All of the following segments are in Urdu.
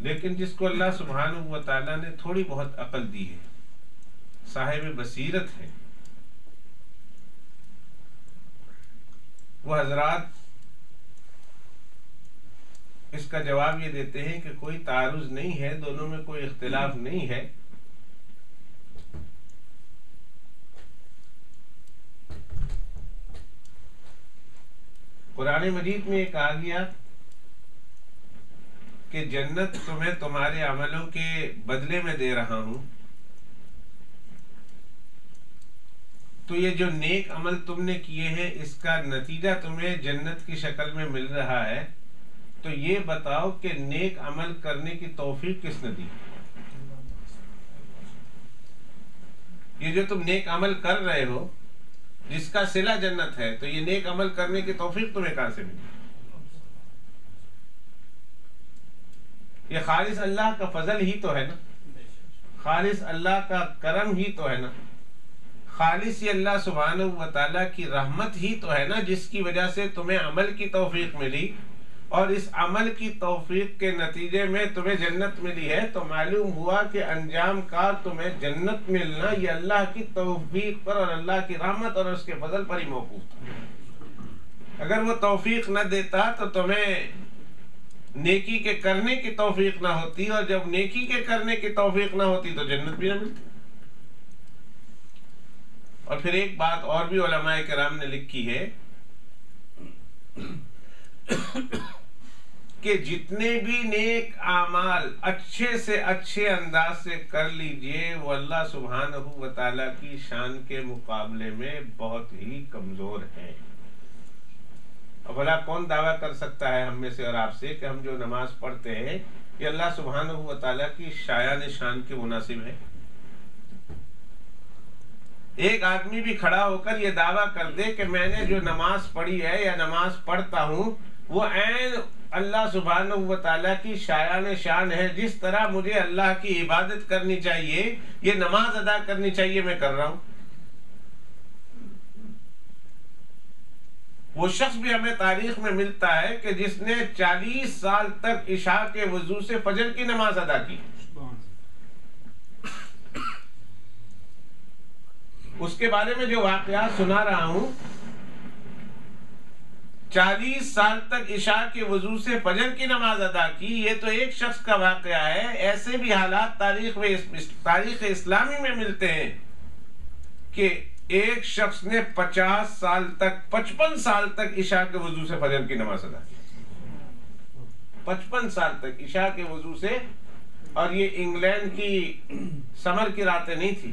لیکن جس کو اللہ سبحانہ و تعالیٰ نے تھوڑی بہت عقل دی ہے، صاحب بصیرت ہے، وہ حضرات اس کا جواب یہ دیتے ہیں کہ کوئی تعارض نہیں ہے، دونوں میں کوئی اختلاف نہیں ہے، قرآن مجید میں یہ کہا گیا کہ جنت تمہیں تمہارے عملوں کے بدلے میں دے رہا ہوں، تو یہ جو نیک عمل تم نے کیے ہیں اس کا نتیجہ تمہیں جنت کی شکل میں مل رہا ہے، تو یہ بتاؤ کہ نیک عمل کرنے کی توفیق کس نے دی؟ یہ جو تم نیک عمل کر رہے ہو جس کا صلہ جنت ہے، تو یہ نیک عمل کرنے کی توفیق تمہیں کہاں سے ملی؟ یہ خالص اللہ کا فضل ہی تو ہے نا، خالص اللہ کا کرم ہی تو ہے نا، خالص یہ اللہ سبحانہ و تعالیٰ کی رحمت ہی تو ہے نا، جس کی وجہ سے تمہیں عمل کی توفیق ملی، اور اس عمل کی توفیق کے نتیجے میں تمہیں جنت ملی ہے، تو معلوم ہوا کہ انجام کار تمہیں جنت ملنا یہ اللہ کی توفیق پر اور اللہ کی رحمت اور اس کے فضل پر ہی موقوف تھا۔ اگر وہ توفیق نہ دیتا تو تمہیں نیکی کے کرنے کی توفیق نہ ہوتی، اور جب نیکی کے کرنے کی توفیق نہ ہوتی تو جنت بھی نہ ملتی۔ اور پھر ایک بات اور بھی علماء کرام نے لکھی ہے کہ جتنے بھی نیک اعمال اچھے سے اچھے انداز سے کر لیجئے، وہ اللہ سبحانہ و تعالیٰ کی شان کے مقابلے میں بہت ہی کمزور ہیں۔ اب بھلا کون دعویٰ کر سکتا ہے ہم میں سے اور آپ سے کہ ہم جو نماز پڑھتے ہیں یہ اللہ سبحانہ و تعالیٰ کی شایان شان کے مناسب ہے؟ ایک آدمی بھی کھڑا ہو کر یہ دعویٰ کر دے کہ میں نے جو نماز پڑھی ہے یا نماز پڑھتا ہوں وہ عین اللہ سبحانہ و تعالیٰ کی شایان شان ہے، جس طرح مجھے اللہ کی عبادت کرنی چاہیے، یہ نماز ادا کرنی چاہیے، میں کر رہا ہوں۔ وہ شخص بھی ہمیں تاریخ میں ملتا ہے کہ جس نے 40 سال تک عشاء کے وضو سے فجر کی نماز ادا کی، اس کے بارے میں جو واقعات سنا رہا ہوں، 40 سال تک عشاء کے وضو سے فجر کی نماز ادا کی، یہ تو ایک شخص کا واقعہ ہے۔ ایسے بھی حالات تاریخ اسلامی میں ملتے ہیں کہ ایک شخص نے 50 سال تک 55 سال تک عشاء کے وضو سے فجر کی نماز ادا کی، 55 سال تک عشاء کے وضو سے، اور یہ انگلینڈ کی سمر کی راتیں نہیں تھی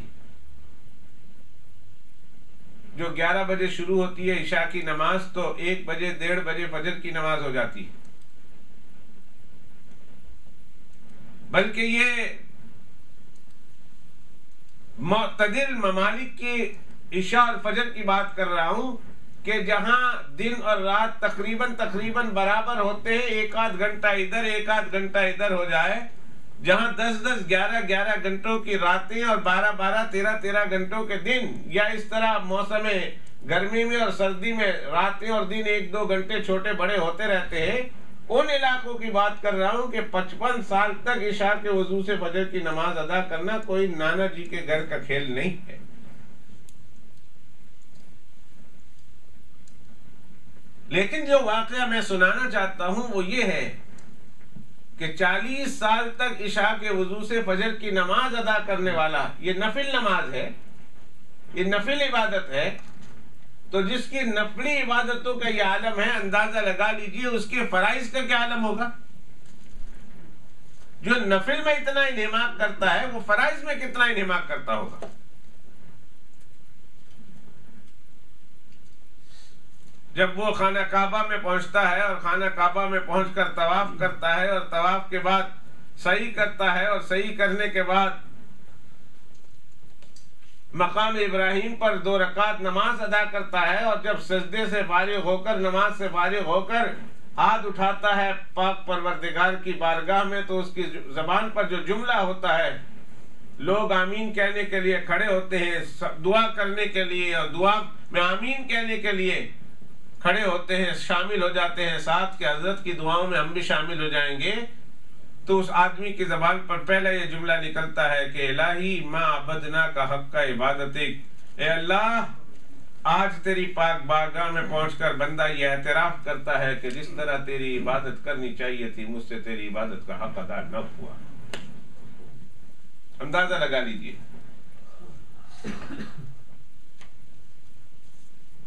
جو 11 بجے شروع ہوتی ہے عشاء کی نماز، تو 1 بجے 1:30 بجے فجر کی نماز ہو جاتی، بلکہ یہ معتدل ممالک کی عشاء اور فجر کی بات کر رہا ہوں کہ جہاں دن اور رات تقریباً برابر ہوتے ہیں، 1 گھنٹہ ادھر 1 گھنٹہ ادھر ہو جائے، جہاں 10 11 گھنٹوں کی راتیں اور 12 13 گھنٹوں کے دن، یا اس طرح موسم گرمی میں اور سردی میں راتیں اور دن 1-2 گھنٹے چھوٹے بڑے ہوتے رہتے ہیں، ان علاقوں کی بات کر رہا ہوں کہ 55 سال تک عشاء کے وضو سے فجر کی نماز ادا کرنا کوئی نانا جی کے گھر کا کھیل نہیں ہے۔ لیکن جو واقعہ میں سنانا چاہتا ہوں وہ یہ ہے کہ 40 سال تک عشاء کے وضو سے فجر کی نماز ادا کرنے والا، یہ نفل نماز ہے، یہ نفل عبادت ہے، تو جس کی نفلی عبادتوں کا یہ عالم ہے، اندازہ لگا لیجئے اس کے فرائض کا کیا عالم ہوگا۔ جو نفل میں اتنا انہماک کرتا ہے وہ فرائض میں کتنا انہماک کرتا ہوگا۔ جب وہ خانہ کعبہ میں پہنچتا ہے اور خانہ کعبہ میں پہنچ کر طواف کرتا ہے اور طواف کے بعد سعی کرتا ہے اور سعی کرنے کے بعد مقام ابراہیم پر 2 رکعت نماز ادا کرتا ہے، اور جب سجدے سے فارغ ہو کر نماز سے فارغ ہو کر ہاتھ اٹھاتا ہے پاک پروردگار کی بارگاہ میں، تو اس کی زبان پر جو جملہ ہوتا ہے، لوگ آمین کہنے کے لیے کھڑے ہوتے ہیں، دعا کرنے کے لیے اور دعا میں آمین کہنے کے لیے کھڑے ہوتے ہیں، شامل ہو جاتے ہیں، ساتھ کے حضرت کی دعاؤں میں ہم بھی شامل ہو جائیں گے۔ تو اس آدمی کی زبان پر پہلا یہ جملہ نکلتا ہے کہ الہی ما عبدنا کا حق کا عبادتک، اے اللہ آج تیری پاک بارگاہ میں پہنچ کر بندہ یہ اعتراف کرتا ہے کہ جس طرح تیری عبادت کرنی چاہیے تھی مجھ سے تیری عبادت کا حق ادا نہ ہوا۔ اندازہ لگا لیجیے۔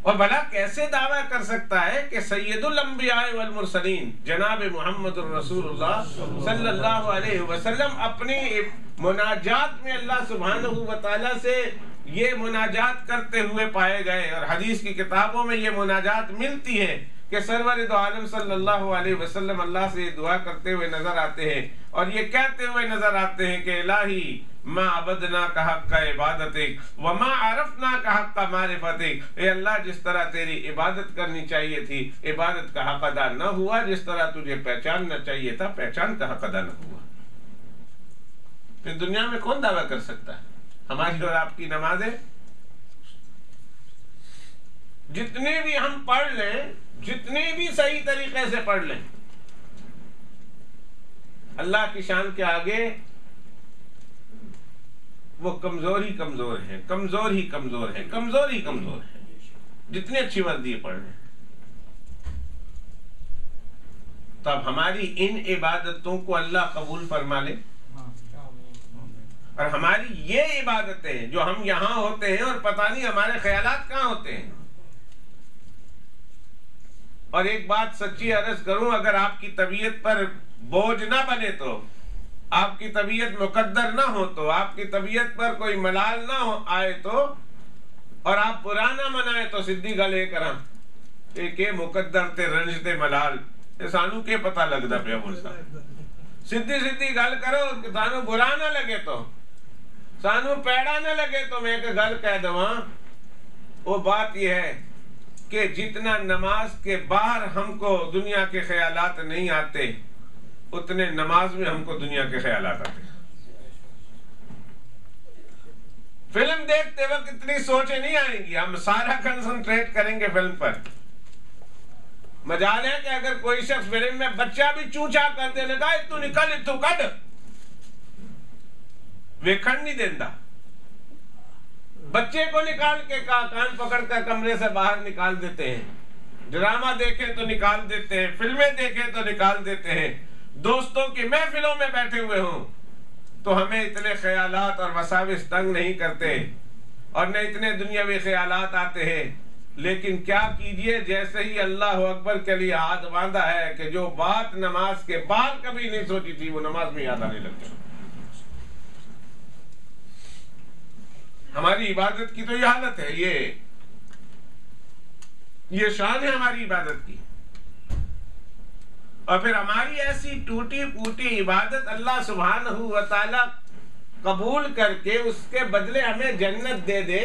اور بھلا کیسے دعویٰ کر سکتا ہے کہ سید الانبیاء والمرسلین جناب محمد الرسول اللہ صلی اللہ علیہ وسلم اپنی مناجات میں اللہ سبحانہ و تعالیٰ سے یہ مناجات کرتے ہوئے پائے گئے، اور حدیث کی کتابوں میں یہ مناجات ملتی ہے کہ سرور دو عالم صلی اللہ علیہ وسلم اللہ سے یہ دعا کرتے ہوئے نظر آتے ہیں اور یہ کہتے ہوئے نظر آتے ہیں کہ الہی ما عبدنا کا حق کا عبادتک وما عرفنا کا حق کا معرفتک، اے اللہ جس طرح تیری عبادت کرنی چاہیے تھی عبادت کا حق ادا نہ ہوا، جس طرح تجھے پہچاننا چاہیے تھا پہچان کا حق ادا نہ ہوا۔ پھر دنیا میں کون دعویٰ کر سکتا ہے؟ ہماری اور آپ کی نمازیں جتنے بھی ہم پڑھ لیں، جتنے بھی صحیح طریقے سے پڑھ لیں، اللہ کی شان کے آگے وہ کمزور ہی کمزور ہیں، کمزور ہی کمزور ہیں، کمزور ہی کمزور ہیں، جتنی اچھی وردی پڑھ لیں۔ تو اب ہماری ان عبادتوں کو اللہ قبول فرما لے، اور ہماری یہ عبادتیں جو ہم یہاں ہوتے ہیں اور پتہ نہیں ہمارے خیالات کہاں ہوتے ہیں۔ اور ایک بات سچی عرض کروں، اگر آپ کی طبیعت پر بوجھ نہ بنے تو، آپ کی طبیعت مقدر نہ ہو تو، آپ کی طبیعت پر کوئی ملال نہ آئے تو، اور آپ پرانا منائے تو سدھی گل یہ کرا کہ مقدر تے رنج تے ملال یہ سانو کے پتہ لگتا پیا ملتا، سدھی سدھی گل کرو سانو برا نہ لگے تو، سانو پیڑا نہ لگے تو میں کہ گل کہہ دواں۔ وہ بات یہ ہے کہ جتنا نماز کے باہر ہم کو دنیا کے خیالات نہیں آتے اتنے نماز میں ہم کو دنیا کے خیالات آتے۔ فلم دیکھتے وقت اتنی سوچیں نہیں آئیں گی، ہم سارا کنسنٹریٹ کریں گے فلم پر۔ مجال ہے کہ اگر کوئی شخص فلم میں بچہ بھی چوچا کر دے لگا تو نکل تو کڈ ویکھن نہیں دیندہ، بچے کو نکال کے کان پکڑ کر کمرے سے باہر نکال دیتے ہیں، ڈرامہ دیکھیں تو نکال دیتے ہیں، فلمیں دیکھیں تو نکال دیتے ہیں، دوستوں کی محفلوں میں بیٹھے ہوئے ہوں تو ہمیں اتنے خیالات اور وساوس تنگ نہیں کرتے اور نہ اتنے دنیاوی خیالات آتے ہیں۔ لیکن کیا کیجئے، جیسے ہی اللہ اکبر کے لیے ہاتھ باندھا ہے کہ جو بات نماز کے بعد کبھی نہیں سوچی تھی وہ نماز میں یاد آنے لگتی۔ ہماری عبادت کی تو یہ حالت ہے، یہ شان ہے ہماری عبادت کی۔ اور پھر ہماری ایسی ٹوٹی پوٹی عبادت اللہ سبحانہ و تعالی قبول کر کے اس کے بدلے ہمیں جنت دے دے،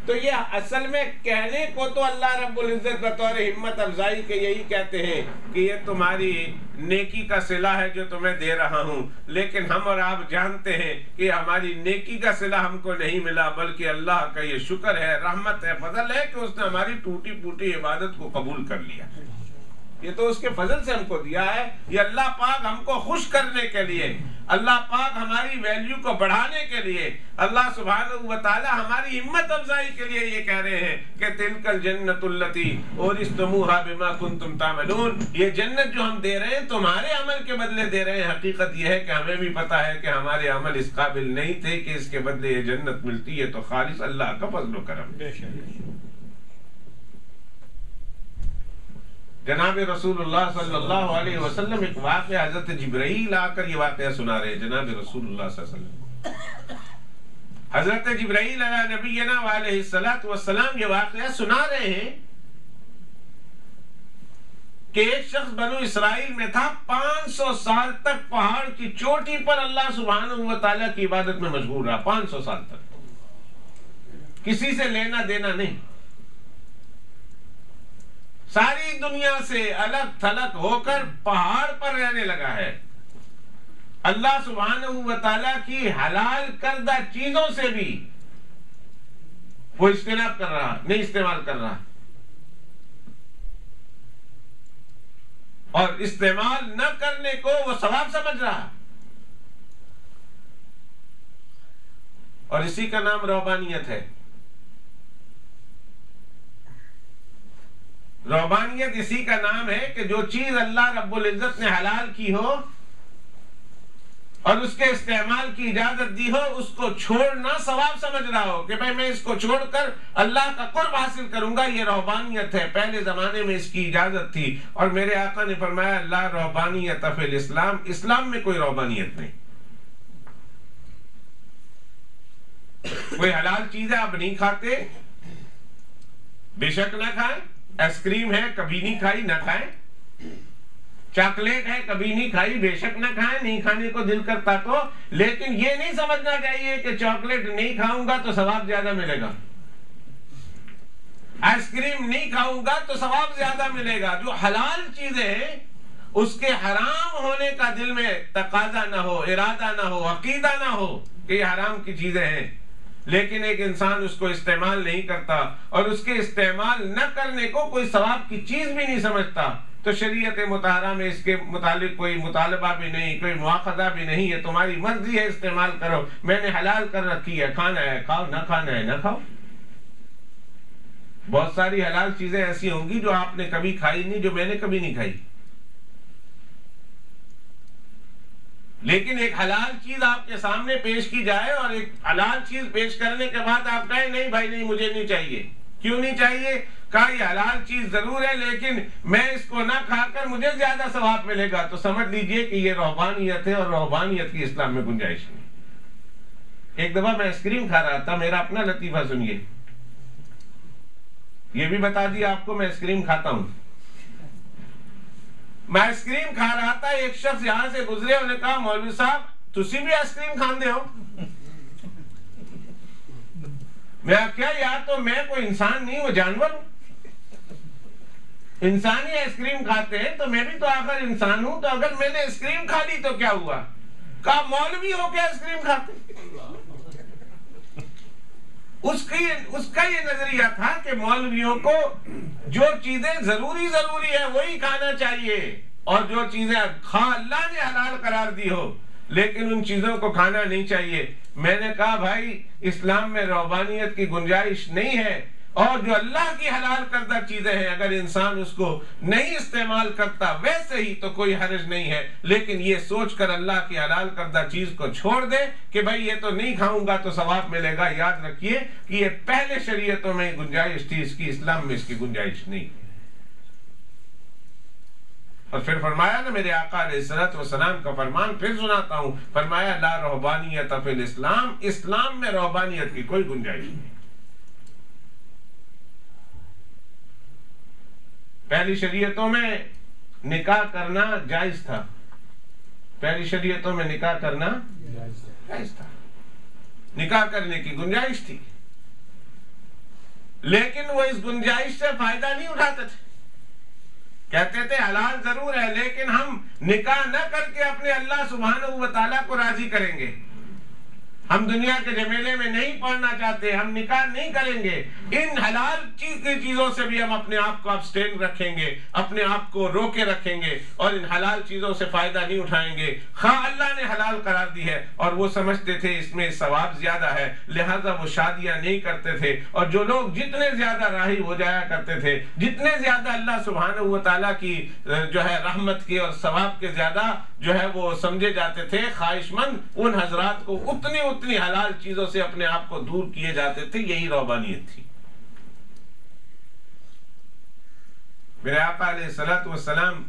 تو یہ اصل میں کہنے کو تو اللہ رب العزت بطور ہمت افزائی کے یہی کہتے ہیں کہ یہ تمہاری نیکی کا صلہ ہے جو تمہیں دے رہا ہوں، لیکن ہم اور آپ جانتے ہیں کہ ہماری نیکی کا صلہ ہم کو نہیں ملا، بلکہ اللہ کا یہ شکر ہے، رحمت ہے، فضل ہے کہ اس نے ہماری ٹوٹی پوٹی عبادت کو قبول کر لیا۔ یہ تو اس کے فضل سے ہم کو دیا ہے، یہ اللہ پاک ہم کو خوش کرنے کے لیے، اللہ پاک ہماری ویلیو کو بڑھانے کے لیے، اللہ سبحانہ و تعالی ہماری ہمت افزائی کے لیے یہ کہہ رہے ہیں کہ تلک الجنت التی اورثتموها بما کنتم تعملون، یہ جنت جو ہم دے رہے ہیں تمہارے عمل کے بدلے دے رہے ہیں۔ حقیقت یہ ہے کہ ہمیں بھی پتا ہے کہ ہمارے عمل اس قابل نہیں تھے کہ اس کے بدلے یہ جنت ملتی ہے، تو خالص اللہ کا فضل و کرم۔ جناب رسول اللہ صلی اللہ علیہ وسلم ایک واقعہ حضرت جبرائیل آ کر یہ واقعہ سنا رہے ہیں۔ جناب رسول اللہ صلی اللہ علیہ وسلم حضرت جبرائیل علیہ نبینا علیہ السلام یہ واقعہ سنا رہے ہیں کہ ایک شخص بنو اسرائیل میں تھا، 500 سال تک پہاڑ کی چوٹی پر اللہ سبحانہ و تعالیٰ کی عبادت میں مشغول رہا، 500 سال تک کسی سے لینا دینا نہیں، ساری دنیا سے الگ تھلگ ہو کر پہاڑ پر رہنے لگا ہے، اللہ سبحانہ و تعالیٰ کی حلال کردہ چیزوں سے بھی وہ اجتناب کر رہا، نہیں استعمال کر رہا، اور استعمال نہ کرنے کو وہ ثواب سمجھ رہا، اور اسی کا نام روحانیت ہے۔ روحانیت اسی کا نام ہے کہ جو چیز اللہ رب العزت نے حلال کی ہو اور اس کے استعمال کی اجازت دی ہو، اس کو چھوڑنا ثواب سمجھ رہا ہو کہ بھائی میں اس کو چھوڑ کر اللہ کا قرب حاصل کروں گا، یہ روحانیت ہے۔ پہلے زمانے میں اس کی اجازت تھی، اور میرے آقا نے فرمایا لا روحانیت فی الاسلام، اسلام میں کوئی روحانیت نہیں۔ کوئی حلال چیز ہے آپ نہیں کھاتے، بے شک نہ کھائیں۔ آئس کریم ہے کبھی نہیں کھائی، نہ کھائیں۔ چاکلیٹ ہے کبھی نہیں کھائی، بے شک نہ کھائیں، نہیں کھانے کو دل کرتا تو۔ لیکن یہ نہیں سمجھنا چاہیے کہ چاکلیٹ نہیں کھاؤں گا تو ثواب زیادہ ملے گا، آئس کریم نہیں کھاؤں گا تو ثواب زیادہ ملے گا۔ جو حلال چیزیں ہیں اس کے حرام ہونے کا دل میں تقاضا نہ ہو، ارادہ نہ ہو، عقیدہ نہ ہو کہ یہ حرام کی چیزیں ہیں، لیکن ایک انسان اس کو استعمال نہیں کرتا اور اس کے استعمال نہ کرنے کو کوئی ثواب کی چیز بھی نہیں سمجھتا، تو شریعت مطہرہ میں اس کے متعلق کوئی مطالبہ بھی نہیں، کوئی مواخذہ بھی نہیں ہے۔ تمہاری مرضی ہے، استعمال کرو، میں نے حلال کر رکھی ہے، کھانا ہے کھاؤ، نہ کھانا ہے نہ کھاؤ۔ بہت ساری حلال چیزیں ایسی ہوں گی جو آپ نے کبھی کھائی نہیں، جو میں نے کبھی نہیں کھائی، لیکن ایک حلال چیز آپ کے سامنے پیش کی جائے اور ایک حلال چیز پیش کرنے کے بعد آپ کہیں نہیں بھائی نہیں، مجھے نہیں چاہیے۔ کیوں نہیں چاہیے؟ کہا یہ حلال چیز ضرور ہے لیکن میں اس کو نہ کھا کر مجھے زیادہ ثواب ملے گا، تو سمجھ لیجئے کہ یہ روحانیت ہے، اور روحانیت کی اسلام میں گنجائش نہیں۔ ایک دفعہ میں آئس کریم کھا رہا تھا، میرا اپنا لطیفہ سنیے، یہ بھی بتا دیا آپ کو میں آئس کریم کھاتا ہوں۔ میں آئس کریم کھا رہا تھا، ایک شخص یہاں سے گزرے، انہوں نے کہا مولوی صاحب تسی بھی آئس کریم کھاندے ہو؟ میں کیا یار، تو میں کوئی انسان نہیں، وہ جانور ہوں، انسانی آئس کریم کھاتے ہیں تو میں بھی تو آخر انسان ہوں، تو اگر میں نے آئس کریم کھا لی تو کیا ہوا؟ کہا مولوی ہو کے آئس کریم کھاتے؟ اس کا یہ نظریہ تھا کہ مولویوں کو جو چیزیں ضروری ہے وہی کھانا چاہیے، اور جو چیزیں اللہ نے حلال قرار دی ہو لیکن ان چیزوں کو کھانا نہیں چاہیے۔ میں نے کہا بھائی اسلام میں روحانیت کی گنجائش نہیں ہے، اور جو اللہ کی حلال کردہ چیزیں ہیں اگر انسان اس کو نہیں استعمال کرتا ویسے ہی تو کوئی حرج نہیں ہے، لیکن یہ سوچ کر اللہ کی حلال کردہ چیز کو چھوڑ دے کہ بھائی یہ تو نہیں کھاؤں گا تو ثواب ملے گا، یاد رکھیے کہ یہ پہلے شریعتوں میں گنجائش تھی، اس کی اسلام میں اس کی گنجائش نہیں۔ اور پھر فرمایا نا میرے آقا علیہ الصلوۃ والسلام کا فرمان پھر سناتا ہوں، فرمایا لا رہبانیت فی الاسلام، اسلام میں رہبانیت کی کوئی گنجائش نہیں۔ پہلی شریعتوں میں نکاح کرنا جائز تھا، پہلی شریعتوں میں نکاح کرنا جائز تھا، نکاح کرنے کی گنجائش تھی، لیکن وہ اس گنجائش سے فائدہ نہیں اٹھاتے تھے، کہتے تھے حلال ضرور ہے لیکن ہم نکاح نہ کر کے اپنے اللہ سبحانہ و تعالیٰ کو راضی کریں گے، ہم دنیا کے جمیلے میں نہیں پڑنا چاہتے، ہم نکاح نہیں کریں گے، ان حلال چیزوں سے بھی ہم اپنے آپ کو ابسٹین رکھیں گے، اپنے آپ کو روکے رکھیں گے، اور ان حلال چیزوں سے فائدہ نہیں اٹھائیں گے۔ خواہ اللہ نے حلال قرار دی ہے اور وہ سمجھتے تھے اس میں ثواب زیادہ ہے، لہذا وہ شادیاں نہیں کرتے تھے، اور جو لوگ جتنے زیادہ راہی ہو جایا کرتے تھے، جتنے زیادہ اللہ سبحانہ و تعالیٰ کی جو ہے رحمت کے اور ثواب کے زیادہ جو ہے وہ سمجھے جاتے تھے، خواہش مند ان حضرات کو اتنی حلال چیزوں سے اپنے آپ کو دور کیے جاتے تھے، یہی رہبانیت تھی۔ میرے آقا علیہ الصلوۃ والسلام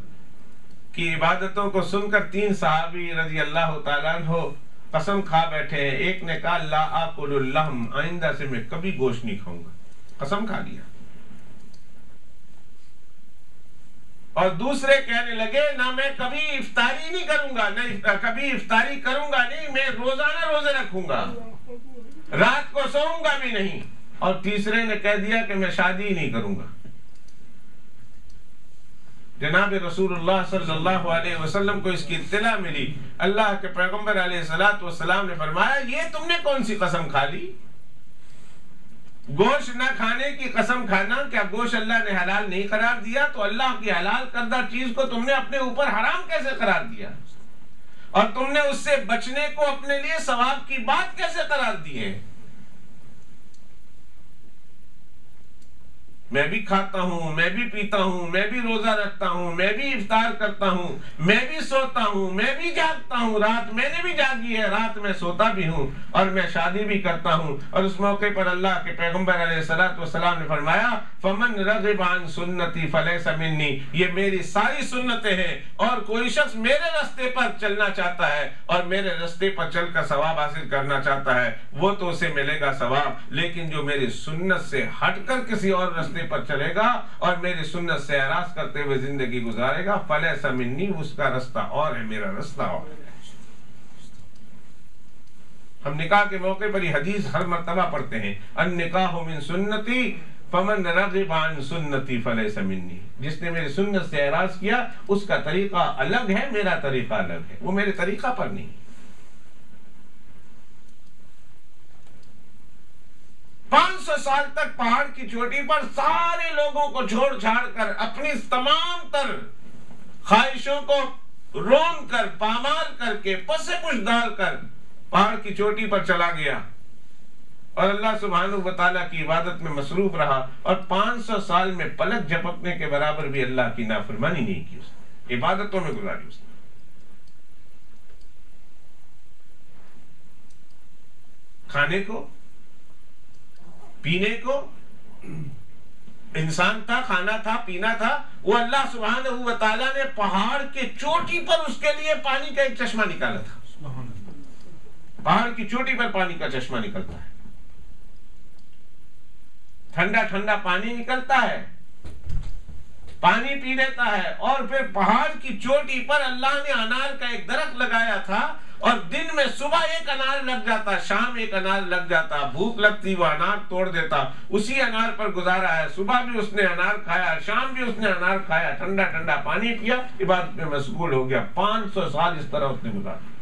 کی عبادتوں کو سن کر 3 صحابی رضی اللہ تعالیٰ عنہ قسم کھا بیٹھے ہیں۔ ایک نے کہا لا آکل اللحم، آئندہ سے میں کبھی گوشت نہیں کھاؤں گا، قسم کھا لیا۔ اور دوسرے کہنے لگے نہ میں کبھی افطاری نہیں کروں گا، نہ کبھی افطاری کروں گا نہیں، میں روزانہ روزے رکھوں گا، رات کو سوؤں گا بھی نہیں۔ اور تیسرے نے کہہ دیا کہ میں شادی ہی نہیں کروں گا۔ جناب رسول اللہ صلی اللہ علیہ وسلم کو اس کی اطلاع ملی، اللہ کے پیغمبر علیہ الصلوۃ والسلام نے فرمایا یہ تم نے کون سی قسم کھا لی؟ گوشت نہ کھانے کی قسم کھانا، کیا گوشت اللہ نے حلال نہیں قرار دیا؟ تو اللہ کی حلال کردہ چیز کو تم نے اپنے اوپر حرام کیسے قرار دیا؟ اور تم نے اس سے بچنے کو اپنے لیے ثواب کی بات کیسے قرار دی ہے؟ میں بھی کھاتا ہوں، میں بھی پیتا ہوں، میں بھی روزہ رکھتا ہوں، میں بھی افطار کرتا ہوں، میں بھی سوتا ہوں، میں بھی جاگتا ہوں، رات میں نے بھی جاگی ہے، رات میں سوتا بھی ہوں، اور میں شادی بھی کرتا ہوں۔ اور اس موقع پر اللہ کے پیغمبر علیہ السلام نے فرمایا فَمَنْ رَغِبَ عَنْ سُنَّتِي فَلَيْسَ مِنِّي، یہ میری ساری سنتیں ہیں، اور کوئی شخص میرے راستے پر چلنا چاہتا ہے اور میرے راستے پر چل کر ثواب حاصل کرنا چاہتا ہے وہ تو اسے ملے گا ثواب، لیکن جو میری سنت سے ہٹ کر کسی اور راستے پر چلے گا اور میری سنت سے اعراض کرتے ہوئے زندگی گزارے گا فلیس منی، اس کا رستہ اور ہے، میرا رستہ اور ہے۔ ہم نکاح کے موقع پر یہ حدیث ہر مرتبہ پڑھتے ہیں، النکاح من سنتی فمن رغب عن سنتی فلیس منی، جس نے میری سنت سے اعراض کیا اس کا طریقہ الگ ہے، میرا طریقہ الگ ہے، وہ میرے طریقہ پر نہیں۔ 500 سال تک پہاڑ کی چوٹی پر سارے لوگوں کو چھوڑ چھاڑ کر اپنی تمام تر خواہشوں کو رون کر پامال کر کے پس پش ڈال کر پہاڑ کی چوٹی پر چلا گیا اور اللہ سبحانہ و تعالیٰ کی عبادت میں مصروف رہا، اور 500 سال میں پلک جھپکنے کے برابر بھی اللہ کی نافرمانی نہیں کی، اس نے عبادتوں میں گزاری اس نے۔ کھانے کو پینے کو انسان تھا، کھانا تھا، پینا تھا، وہ اللہ سبحانہ و تعالیٰ نے پہاڑ کے چوٹی پر اس کے لیے پانی کا ایک چشمہ نکالا تھا۔ پہاڑ کی چوٹی پر پانی کا چشمہ نکلتا ہے، ٹھنڈا ٹھنڈا پانی نکلتا ہے، پانی پی لیتا ہے، اور پھر پہاڑ کی چوٹی پر اللہ نے انار کا ایک درخت لگایا تھا، اور دن میں صبح ایک انار لگ جاتا، شام ایک انار لگ جاتا، بھوک لگتی وہ انار توڑ دیتا، اسی انار پر گزارا ہے، صبح بھی اس نے انار کھایا، شام بھی اس نے انار کھایا، ٹھنڈا ٹھنڈا پانی پیا، عبادت میں مشغول ہو گیا۔ 500 سال اس طرح اس نے گزارا۔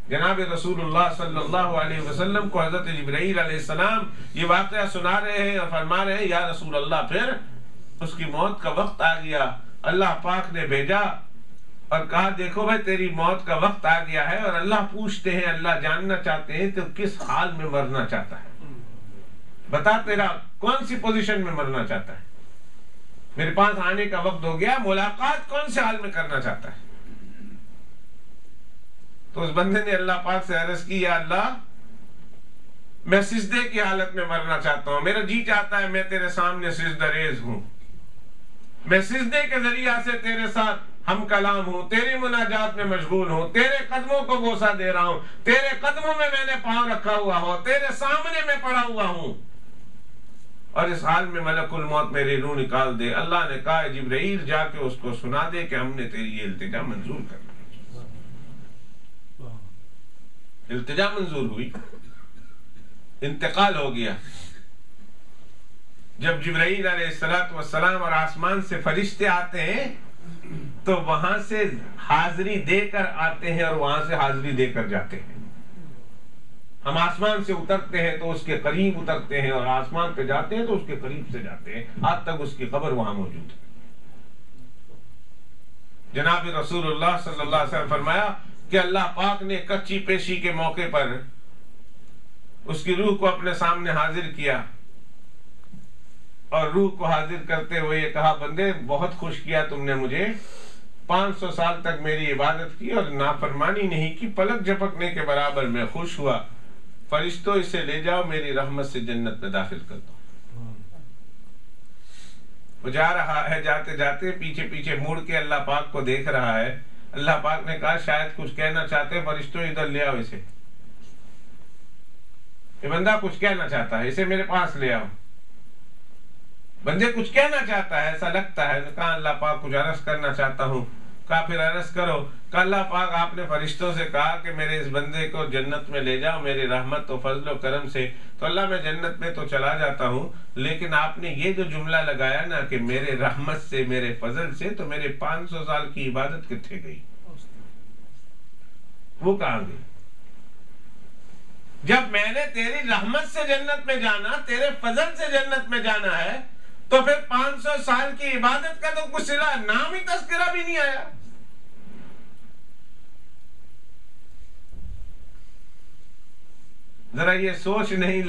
جناب رسول اللہ صلی اللہ علیہ وسلم کو حضرت جبرائیل علیہ السلام یہ واقعہ سنا رہے ہیں اور فرما رہے ہیں یا رسول اللہ پھر اس کی موت کا وقت آ گیا، اللہ پاک نے بھیجا اور کہا دیکھو بھائی تیری موت کا وقت آ گیا ہے، اور اللہ پوچھتے ہیں، اللہ جاننا چاہتے ہیں تو کس حال میں مرنا چاہتا ہے، بتا تیرا کون سی پوزیشن میں مرنا چاہتا ہے، میرے پاس آنے کا وقت ہو گیا، ملاقات کون سے حال میں کرنا چاہتا ہے۔ تو اس بندے نے اللہ پاک سے عرض کی یا اللہ میں سجدے کی حالت میں مرنا چاہتا ہوں، میرا جی چاہتا ہے میں تیرے سامنے سجدہ ریز ہوں، میں سجدے کے ذریعہ سے تیرے ساتھ ہم کلام ہوں، تیری مناجات میں مشغول ہوں، تیرے قدموں کو بوسہ دے رہا ہوں، تیرے قدموں میں میں نے پاؤں رکھا ہوا ہوں، تیرے سامنے میں پڑا ہوا ہوں، اور اس حال میں ملک الموت میری روح نکال دے۔ اللہ نے کہا جبرائیل جا کے اس کو سنا دے کہ ہم نے تیری یہ التجا منظور کر لی۔ التجا منظور ہوئی، انتقال ہو گیا۔ جب جبرائیل علیہ السلام اور آسمان سے فرشتے آتے ہیں تو وہاں سے حاضری دے کر آتے ہیں اور وہاں سے حاضری دے کر جاتے ہیں۔ ہم آسمان سے اترتے ہیں تو اس کے قریب اترتے ہیں، اور آسمان پہ جاتے ہیں تو اس کے قریب سے جاتے ہیں، آج تک اس کی قبر وہاں موجود ہے۔ جناب رسول اللہ صلی اللہ علیہ وسلم فرمایا کہ اللہ پاک نے کچی پیشی کے موقع پر اس کی روح کو اپنے سامنے حاضر کیا، اور روح کو حاضر کرتے ہوئے یہ کہا بندے بہت خوش کیا تم نے مجھے، 500 سال تک میری عبادت کی اور نافرمانی نہیں کی، پلک جھپکنے کے برابر میں خوش ہوا، فرشتوں اسے لے جاؤ میری رحمت سے جنت میں داخل کر دو۔ وہ جا رہا ہے، جاتے جاتے پیچھے پیچھے مڑ کے اللہ پاک کو دیکھ رہا ہے۔ اللہ پاک نے کہا شاید کچھ کہنا چاہتے، فرشتوں ادھر لے آؤ اسے، یہ بندہ کچھ کہنا چاہتا ہے، اسے میرے پاس لے آؤ۔ بندے کچھ کہنا چاہتا ہے ایسا لگتا ہے، کہا اللہ پاک کچھ عرض کرنا چاہتا ہوں، کہا پھر عرض کرو۔ کہا اللہ پاک آپ نے فرشتوں سے کہا کہ میرے اس بندے کو جنت میں لے جاؤ میری رحمت و فضل و کرم سے، تو اللہ میں جنت میں تو چلا جاتا ہوں، لیکن آپ نے یہ جو جملہ لگایا نا کہ میرے رحمت سے میرے فضل سے، تو میرے 500 سال کی عبادت کتنے گئی، وہ کہاں گئی؟ جب میں نے تیری رحمت سے جنت میں جانا، تیرے فضل سے جنت میں جانا ہے، تو پھر 500 سال کی عبادت کا تو کچھ صلہ، نام ہی تذکرہ بھی نہیں آیا۔ ذرا یہ سوچ نہیں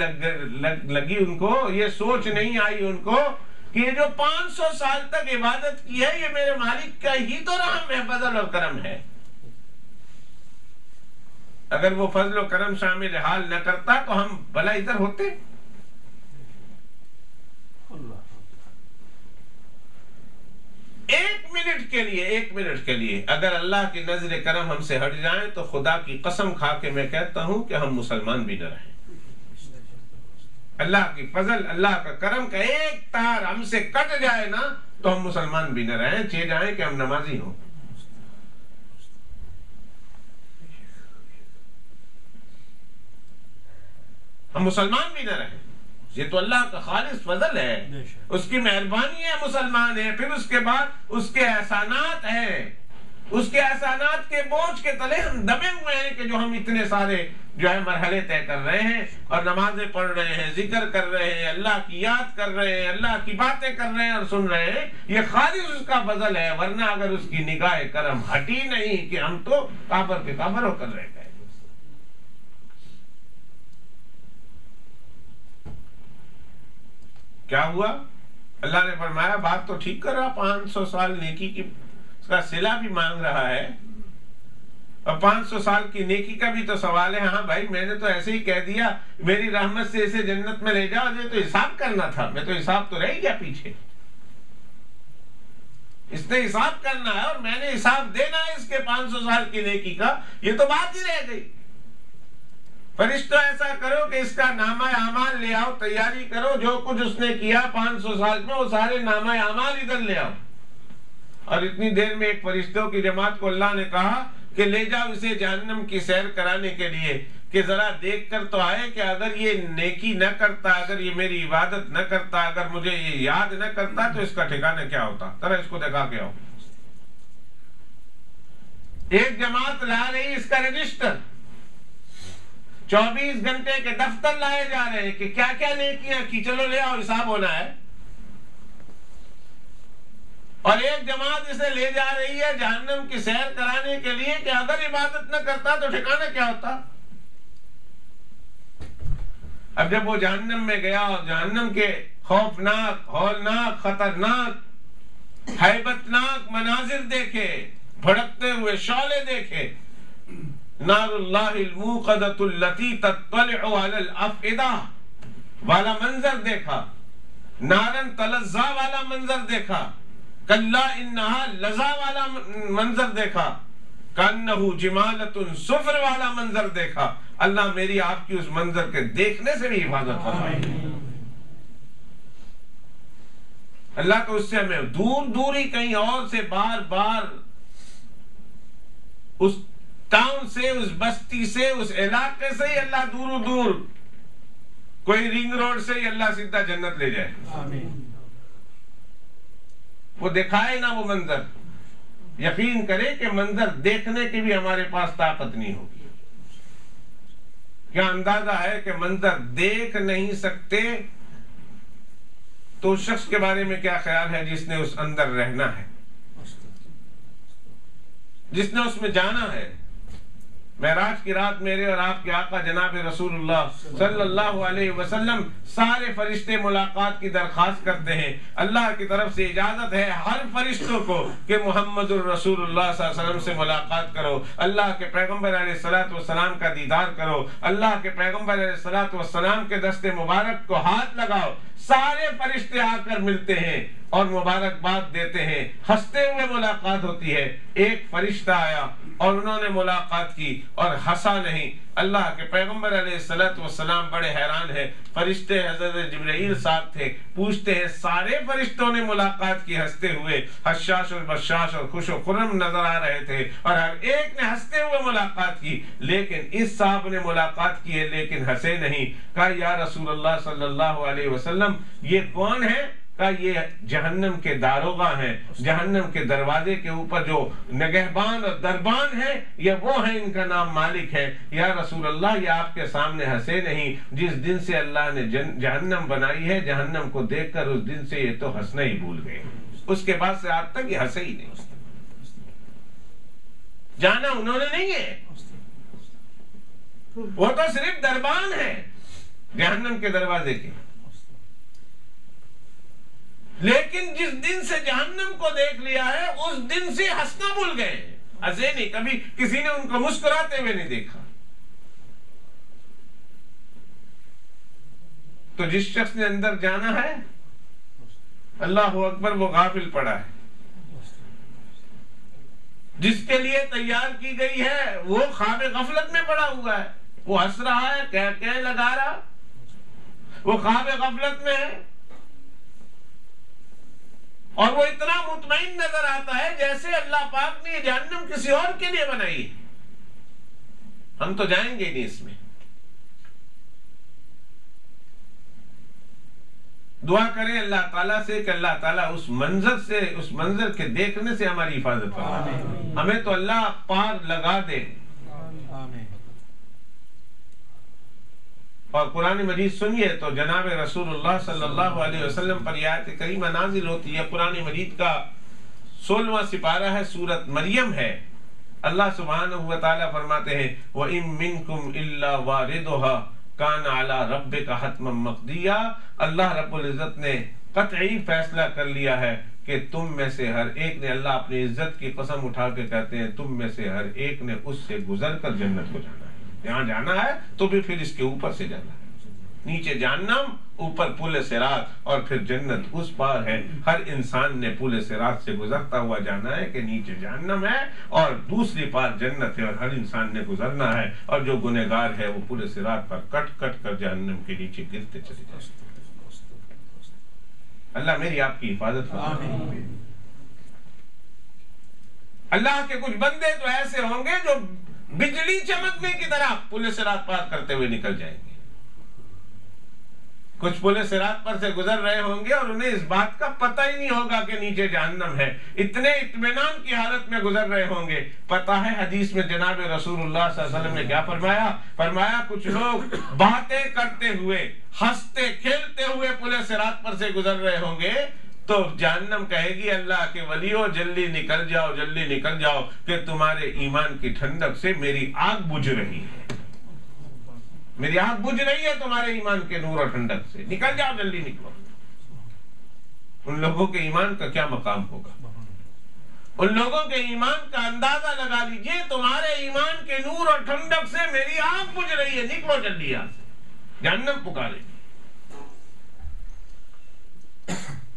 لگی ان کو، یہ سوچ نہیں آئی ان کو کہ یہ جو 500 سال تک عبادت کی ہے، یہ میرے مالک کا ہی تو رحم ہے، فضل اور کرم ہے۔ اگر وہ فضل و کرم شامل حال نہ کرتا تو ہم بھلا ادھر ہوتے۔ ایک منٹ کے لیے اگر اللہ کی نظر کرم ہم سے ہٹ جائیں تو خدا کی قسم کھا کے میں کہتا ہوں کہ ہم مسلمان بھی نہ رہیں۔ اللہ کی فضل، اللہ کا کرم کا ایک تار ہم سے کٹ جائے نا تو ہم مسلمان بھی نہ رہیں، چاہے جائیں کہ ہم نمازی ہوں۔ ہم مسلمان بھی نہ رہیں، یہ تو اللہ کا خالص فضل ہے، اس کی مہربانی ہے مسلمان ہے۔ پھر اس کے بعد اس کے احسانات ہیں، اس کے احسانات کے بوجھ کے تلے ہم دبے ہوئے ہیں کہ جو ہم اتنے سارے جو ہے مرحلے طے کر رہے ہیں اور نمازیں پڑھ رہے ہیں، ذکر کر رہے ہیں، اللہ کی یاد کر رہے ہیں، اللہ کی باتیں کر رہے ہیں اور سن رہے ہیں، یہ خالص اس کا فضل ہے۔ ورنہ اگر اس کی نگاہ کرم ہٹی نہیں کہ ہم تو کافر کے کافر ہو کر رہ گئے۔ کیا ہوا؟ اللہ نے فرمایا بات تو ٹھیک کر رہا، 500 سال نیکی کی اس کا صلہ بھی مانگ رہا ہے، اور 500 سال کی نیکی کا بھی تو سوال ہے۔ ہاں بھائی، میں نے تو ایسے ہی کہہ دیا میری رحمت سے اسے جنت میں لے جاؤ، یہ تو حساب کرنا تھا، میں تو حساب تو رہ گیا پیچھے۔ اس نے حساب کرنا ہے اور میں نے حساب دینا ہے اس کے 500 سال کی نیکی کا، یہ تو بات ہی رہ گئی۔ فرشتوں ایسا کرو کہ اس کا نامہ اعمال لے آؤ، تیاری کرو، جو کچھ اس نے کیا 500 سال میں وہ سارے نامہ اعمال ادھر لے آؤ۔ اور اتنی دیر میں ایک فرشتوں کی جماعت کو اللہ نے کہا کہ لے جاؤ اسے جہنم کی سیر کرانے کے لیے، کہ ذرا دیکھ کر تو آئے کہ اگر یہ نیکی نہ کرتا، اگر یہ میری عبادت نہ کرتا، اگر مجھے یہ یاد نہ کرتا تو اس کا ٹھکانہ کیا ہوتا۔ ذرا اس کو دکھا کے آؤ۔ ایک جماعت لا رہی اس کا رجسٹر، 24 گھنٹے کے دفتر لائے جا رہے ہیں کہ کیا کیا نیکیاں کی، چلو لے آؤ حساب ہونا ہے۔ اور ایک جماعت اسے لے جا رہی ہے جہنم کی سیر کرانے کے لیے کہ اگر عبادت نہ کرتا تو ٹھکانہ کیا ہوتا۔ اب جب وہ جہنم میں گیا اور جہنم کے خوفناک، ہولناک، خطرناک، ہیبتناک مناظر دیکھے، بھڑکتے ہوئے شعلے دیکھے، نار اللہ الموقدۃ التی تطلع علی الافئدہ والا منظر دیکھا، نارن تلظیٰ والا منظر دیکھا، کلا انہا لظیٰ والا منظر دیکھا، کانہ جمالۃ صفر والا منظر دیکھا۔ اللہ میری آپ کی اس منظر کے دیکھنے سے بھی حفاظت فرمائے۔ اللہ تو اس سے ہمیں دور دور ہی کہیں اور سے بار بار اس ٹاؤن سے، اس بستی سے، اس علاقے سے ہی اللہ دور دور، کوئی رنگ روڈ سے ہی اللہ سیدھا جنت لے جائے۔ آمین۔ وہ دکھائے نا وہ منظر، یقین کرے کہ منظر دیکھنے کی بھی ہمارے پاس طاقت نہیں ہوگی۔ کیا اندازہ ہے کہ منظر دیکھ نہیں سکتے تو اس شخص کے بارے میں کیا خیال ہے جس نے اس اندر رہنا ہے، جس نے اس میں جانا ہے۔ معراج کی رات میرے اور آپ کے آقا جناب رسول اللہ صلی اللہ علیہ وسلم سارے فرشتے ملاقات کی درخواست کرتے ہیں۔ اللہ کی طرف سے اجازت ہے ہر فرشتوں کو کہ محمد الرسول اللہ صلی اللہ علیہ وسلم سے ملاقات کرو، اللہ کے پیغمبر علیہ الصلوۃ والسلام کا دیدار کرو، اللہ کے پیغمبر علیہ الصلوۃ والسلام کے دست مبارک کو ہاتھ لگاؤ۔ سارے فرشتے آ کر ملتے ہیں اور مبارکباد دیتے ہیں، ہنستے ہوئے ملاقات ہوتی ہے۔ ایک فرشتہ آیا اور انہوں نے ملاقات کی اور ہنسا نہیں۔ اللہ کے پیغمبر علیہ الصلوۃ والسلام بڑے حیران ہیں۔ فرشتے حضرت جبرائیل صاحب تھے، پوچھتے ہیں سارے فرشتوں نے ملاقات کی ہنستے ہوئے، حشاش اور بشاش اور خوش و خرم نظر آ رہے تھے، اور ہر ایک نے ہنستے ہوئے ملاقات کی، لیکن اس صاحب نے ملاقات کی ہے لیکن ہنسے نہیں۔ کہا یا رسول اللہ صلی اللہ علیہ وسلم یہ کون ہے؟ کہا یہ جہنم کے داروغہ ہیں، جہنم کے دروازے کے اوپر جو نگہبان اور دربان ہیں یہ وہ ہیں، ان کا نام مالک ہے۔ یا رسول اللہ یہ آپ کے سامنے ہنسے نہیں، جس دن سے اللہ نے جہنم بنائی ہے جہنم کو دیکھ کر اس دن سے یہ تو ہنسنا ہی بھول گئے، اس کے بعد سے آج تک یہ ہنسے ہی نہیں۔ جانا انہوں نے نہیں ہے، وہ تو صرف دربان ہے جہنم کے دروازے کے، لیکن جس دن سے جہنم کو دیکھ لیا ہے اس دن سے ہنسنا بھول گئے، ہنسے نہیں، کبھی کسی نے ان کو مسکراتے ہوئے نہیں دیکھا۔ تو جس شخص نے اندر جانا ہے اللہ اکبر وہ غافل پڑا ہے، جس کے لیے تیار کی گئی ہے وہ خواب غفلت میں پڑا ہوا ہے، وہ ہنس رہا ہے، کہہ لگا رہا، وہ خواب غفلت میں ہے، اور وہ اتنا مطمئن نظر آتا ہے جیسے اللہ پاک نے یہ جہنم کسی اور کے لیے بنائی ہے، ہم تو جائیں گے نہیں اس میں۔ دعا کریں اللہ تعالیٰ سے کہ اللہ تعالیٰ اس منظر کے دیکھنے سے ہماری حفاظت فرمائے، ہمیں تو اللہ پار لگا دے۔ اور قرآن مجید سنیے تو جناب رسول اللہ صلی اللہ علیہ وسلم پر یہ آیت کریمہ نازل ہوتی ہے، قرآن مجید کا 16واں سپارہ ہے، سورۃ مریم ہے۔ اللہ سبحانہ وتعالی فرماتے ہیں وَإِن مِّنكُمْ إِلَّا وَارِدُهَا کان علی ربک حتما مقضیا، اللہ رب العزت نے قطعی فیصلہ کر لیا ہے کہ تم میں سے ہر ایک نے، اللہ اپنی عزت کی قسم اٹھا کے کہتے ہیں تم میں سے ہر ایک نے اس سے گزر کر جنت کو جانا ہے، یہاں جانا ہے تو بھی پھر اس کے اوپر سے جانا ہے، نیچے جہنم، اوپر پل صراط، اور پھر جنت اس پار ہے۔ ہر انسان نے پل صراط سے گزرتا ہوا جانا ہے کہ نیچے جہنم ہے اور دوسری پار جنت ہے، اور ہر انسان نے گزرنا ہے، اور جو گنہگار ہے وہ پل صراط پر کٹ کٹ کر جہنم کے نیچے گرتے چلے جائیں۔ اللہ میری آپ کی حفاظت فرمائے۔ اللہ کے کچھ بندے تو ایسے ہوں گے جو بجلی چمکنے کی طرح پل صراط پار کرتے ہوئے نکل جائیں گے، کچھ پل صراط پر سے گزر رہے ہوں گے اور انہیں اس بات کا پتہ ہی نہیں ہوگا کہ نیچے جہنم ہے، اتنے اطمینان کی حالت میں گزر رہے ہوں گے۔ پتہ ہے حدیث میں جناب رسول اللہ صلی اللہ علیہ وسلم نے کیا فرمایا کچھ لوگ باتیں کرتے ہوئے، ہنستے کھیلتے ہوئے پل صراط پر سے گزر رہے ہوں گے تو جہنم کہے گی اللہ کے ولیو جلدی نکل جاؤ کہ تمہارے ایمان کی ٹھنڈک سے میری آگ بجھ رہی ہے، میری آنکھ بجھ رہی ہے تمہارے ایمان کے نور اور ٹھنڈک سے، نکل جاؤ، جلدی نکلو۔ ان لوگوں کے ایمان کا کیا مقام ہوگا، ان لوگوں کے ایمان کا اندازہ لگا لیجئے، تمہارے ایمان کے نور اور ٹھنڈک سے میری آنکھ بجھ رہی ہے، نکلو جلدی یہاں سے، جہنم پکارے گی۔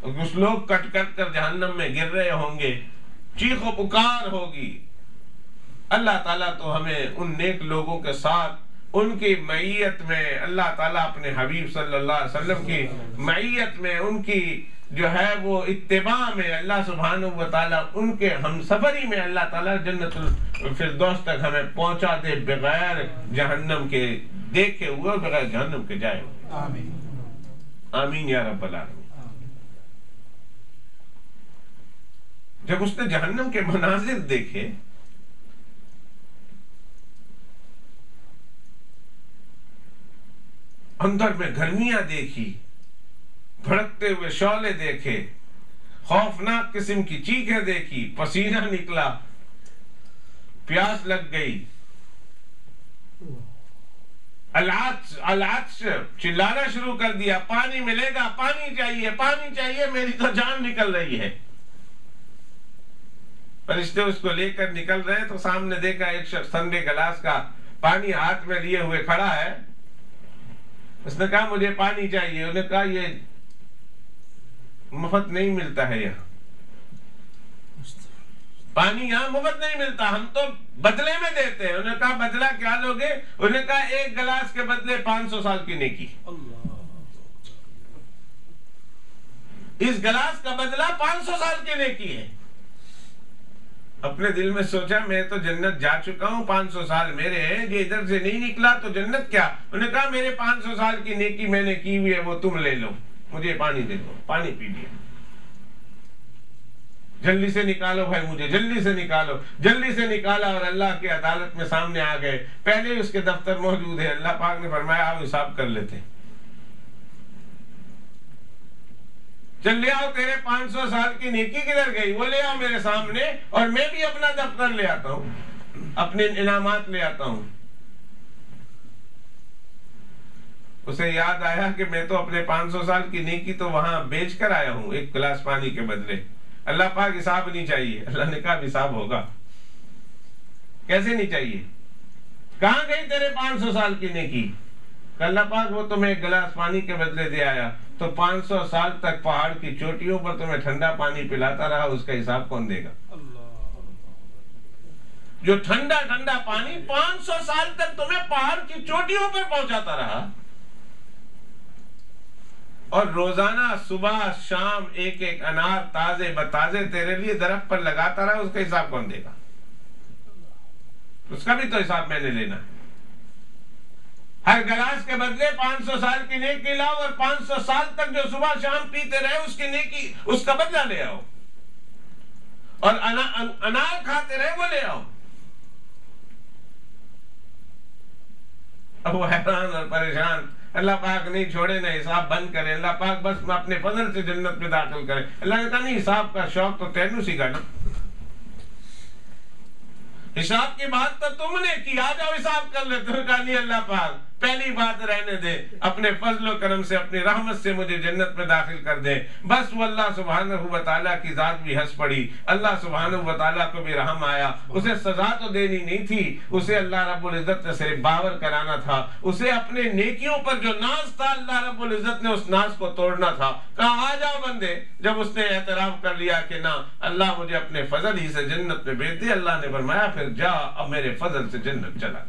کچھ لوگ کٹ کٹ کر جہنم میں گر رہے ہوں گے، چیخ و پکار ہوگی۔ اللہ تعالیٰ تو ہمیں ان نیک لوگوں کے ساتھ ان کی معیت میں، اللہ تعالیٰ اپنے حبیب صلی اللہ علیہ وسلم کی معیت میں، ان کی جو ہے وہ اتباع میں، اللہ سبحانہ وتعالیٰ ان کے ہم سفری میں اللہ تعالیٰ جنت الفردوس تک ہمیں پہنچا دے، بغیر جہنم کے دیکھے ہوئے اور بغیر جہنم کے جائے ہوئے۔ آمین آمین یا رب العالمین۔ جب اس نے جہنم کے مناظر دیکھے، اندر میں گرمیاں دیکھی، بھڑکتے ہوئے شعلے دیکھے، خوفناک قسم کی چیخیں دیکھی، پسینہ نکلا، پیاس لگ گئی، العطش چلانا شروع کر دیا، پانی ملے گا، پانی چاہیے، میری تو جان نکل رہی ہے۔ فرشتے اس کو لے کر نکل رہے تو سامنے دیکھا ایک شخص ٹھنڈے گلاس کا پانی ہاتھ میں لیے ہوئے کھڑا ہے۔ اس نے کہا مجھے پانی چاہیے، انہوں نے کہا یہ مفت نہیں ملتا ہے، یہاں پانی یہاں مفت نہیں ملتا، ہم تو بدلے میں دیتے ہیں۔ انہوں نے کہا بدلہ کیا لوگے؟ انہوں نے کہا ایک گلاس کے بدلے 500 سال کی نیکی۔ اس گلاس کا بدلہ 500 سال کی نیکی ہے۔ اپنے دل میں سوچا میں تو جنت جا چکا ہوں، 500 سال میرے ہیں، یہ ادھر سے نہیں نکلا تو جنت کیا؟ انہوں نے کہا میرے 500 سال کی نیکی میں نے کی ہوئی ہے، وہ تم لے لو۔ مجھے پانی دے دو، پانی پی لیا، جلدی سے نکالو بھائی مجھے، جلدی سے نکالو، جلدی سے نکالا اور اللہ کی عدالت میں سامنے آ گئے، پہلے ہی اس کے دفتر موجود ہے، اللہ پاک نے فرمایا آپ حساب کر لیتے، چل لے آؤ، تیرے 500 سال کی نیکی کدھر گئی، وہ لے آؤ میرے سامنے اور میں بھی اپنا دفتر لے آتا ہوں، اپنے انعامات لے آتا ہوں۔ اسے یاد آیا کہ میں تو اپنے 500 سال کی نیکی تو وہاں بیچ کر آیا ہوں ایک گلاس پانی کے بدلے، اللہ پاک حساب نہیں چاہیے، اللہ نے کہا حساب ہوگا۔ کیسے نہیں چاہیے؟ کہاں گئی تیرے 500 سال کی نیکی؟ اللہ پاک وہ تمہیں ایک گلاس پانی کے بدلے دے آیا، تو 500 سال تک پہاڑ کی چوٹیوں پر تمہیں ٹھنڈا پانی پلاتا رہا، اس کا حساب کون دے گا؟ جو ٹھنڈا ٹھنڈا پانی 500 سال تک تمہیں پہاڑ کی چوٹیوں پر پہنچاتا رہا، اور روزانہ صبح شام ایک ایک انار تازے بتازے تیرے لیے درخت پر لگاتا رہا، اس کا حساب کون دے گا؟ اس کا بھی تو حساب میں نے لینا ہے۔ ہر گلاس کے بدلے 500 سال کی نیکی لاؤ، اور 500 سال تک جو صبح شام پیتے رہے اس کی نیکی، اس کا بدلہ لے آؤ، اور انار کھاتے رہے وہ لے آؤ۔ اب وہ حیران اور پریشان، اللہ پاک نہیں چھوڑے نہ حساب بند کرے، اللہ پاک بس اپنے فضل سے جنت میں داخل کرے۔ اللہ نے کہا نہیں، حساب کا شوق تو تینوں سیکھا نا، حساب کی بات تو تم نے کی، آ جاؤ حساب کر لے۔ تم نے کہا نہیں اللہ پاک پہلی بات رہنے دے، اپنے فضل و کرم سے اپنی رحمت سے مجھے جنت میں داخل کر دے۔ بس وہ اللہ سبحانہ و تعالیٰ کی ذات بھی ہنس پڑی، اللہ سبحانہ و تعالیٰ کو بھی رحم آیا۔ اسے سزا تو دینی نہیں تھی، اسے اللہ رب العزت نے صرف باور کرانا تھا، اسے اپنے نیکیوں پر جو ناز تھا اللہ رب العزت نے اس ناز کو توڑنا تھا۔ کہا آ جاؤ بندے۔ جب اس نے اعتراف کر لیا کہ نہ اللہ مجھے اپنے فضل ہی سے جنت میں بھیج دے، اللہ نے فرمایا پھر جا، اب میرے فضل سے جنت چلا۔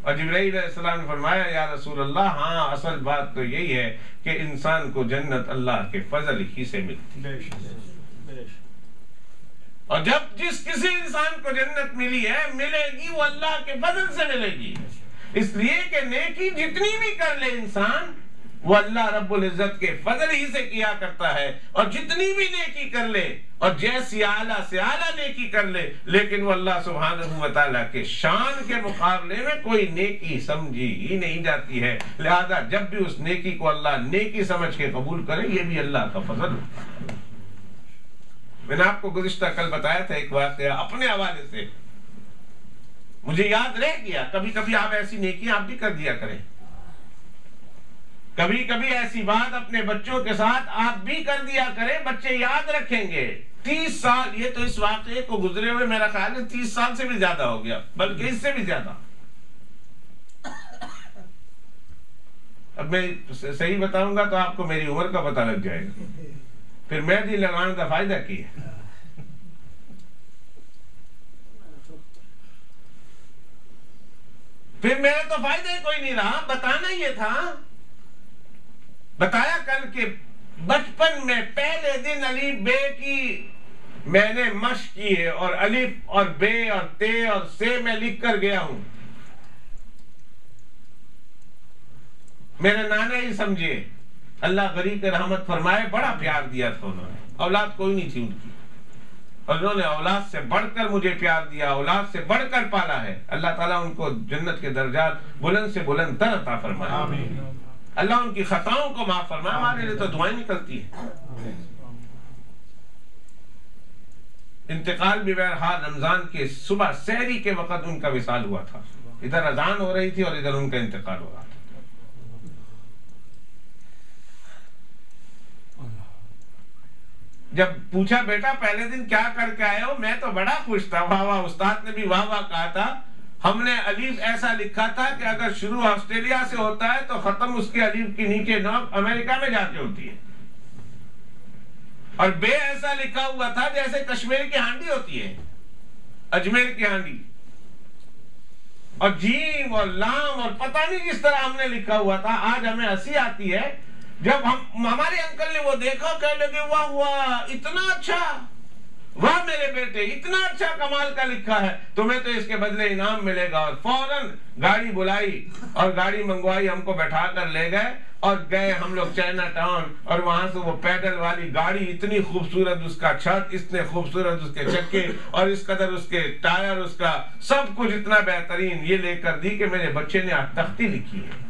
اور جبرائیل علیہ السلام نے فرمایا یا رسول اللہ ہاں اصل بات تو یہی ہے کہ انسان کو جنت اللہ کے فضل ہی سے ملتی ہے، اور جب جس کسی انسان کو جنت ملی ہے ملے گی وہ اللہ کے فضل سے ملے گی، اس لیے کہ نیکی جتنی بھی کر لے انسان وہ اللہ رب العزت کے فضل ہی سے کیا کرتا ہے، اور جتنی بھی نیکی کر لے اور جیسی اعلیٰ سے اعلیٰ نیکی کر لے، لیکن وہ اللہ سبحانہ و تعالیٰ کے شان کے مقابلے میں کوئی نیکی سمجھی ہی نہیں جاتی ہے۔ لہذا جب بھی اس نیکی کو اللہ نیکی سمجھ کے قبول کرے، یہ بھی اللہ کا فضل ہوتا ہے۔ میں نے آپ کو گزشتہ کل بتایا تھا ایک واقعہ اپنے حوالے سے، مجھے یاد رہ گیا۔ کبھی کبھی آپ ایسی نیکیاں آپ بھی کر دیا کریں، کبھی کبھی ایسی بات اپنے بچوں کے ساتھ آپ بھی کر دیا کریں، بچے یاد رکھیں گے۔ 30 سال، یہ تو اس واقعے کو گزرے ہوئے میرا خیال ہے 30 سال سے بھی زیادہ ہو گیا، بلکہ اس سے بھی زیادہ۔ اب میں صحیح بتاؤں گا تو آپ کو میری عمر کا پتہ لگ جائے گا، پھر مہندی لگانے کا فائدہ کی ہے۔ پھر میرا تو فائدہ کوئی نہیں رہا، بتانا یہ تھا۔ بتایا کل کہ بچپن میں پہلے دن الف بے کی میں نے مشق کی ہے، اور الف اور بے اور تے اور سے میں لکھ کر گیا ہوں۔ میرے نانا ہی سمجھے، اللہ غریب رحمت فرمائے، بڑا پیار دیا تھا انہوں نے، اولاد کوئی نہیں تھی ان کی، اور انہوں نے اولاد سے بڑھ کر مجھے پیار دیا، اولاد سے بڑھ کر پالا ہے۔ اللہ تعالیٰ ان کو جنت کے درجات بلند سے بلند تر عطا فرمائے، آمین۔ اللہ ان کی خطاؤں کو معاف فرمائے، ہمارے لیے تو دعائیں نکلتی ہیں۔ انتقال بھی بہرحال رمضان کے صبح سحری کے وقت ان کا وصال ہوا تھا، ادھر اذان ہو رہی تھی اور ادھر ان کا انتقال ہو رہا تھا۔ جب پوچھا بیٹا پہلے دن کیا کر کے آئے ہو، میں تو بڑا خوش تھا، واہ واہ، استاد نے بھی واہ واہ کہا تھا۔ ہم نے الف ایسا لکھا تھا کہ اگر شروع آسٹریلیا سے ہوتا ہے تو ختم اس کے الف کی نیچے نوک امریکہ میں جا کے ہوتی ہے، اور بے ایسا لکھا ہوا تھا جیسے کشمیر کی ہانڈی ہوتی ہے، اجمیر کی ہانڈی، اور جیم اور لام اور پتہ نہیں کس طرح ہم نے لکھا ہوا تھا۔ آج ہمیں ہنسی آتی ہے جب ہمارے انکل نے وہ دیکھا، کہنے لگے واہ واہ اتنا اچھا، واہ میرے بیٹے اتنا اچھا کمال کا لکھا ہے، تمہیں تو اس کے بدلے انعام ملے گا۔ اور فوراً گاڑی بلائی اور گاڑی منگوائی، ہم کو بیٹھا کر لے گئے، اور گئے ہم لوگ چائنا ٹاؤن، اور وہاں سے وہ پیڈل والی گاڑی، اتنی خوبصورت اس کا چھت، اتنے خوبصورت اس کے چکے، اور اس قدر اس کے ٹائر، اس کا سب کچھ اتنا بہترین یہ لے کر دی کہ میرے بچے نے آج تختی لکھی ہے۔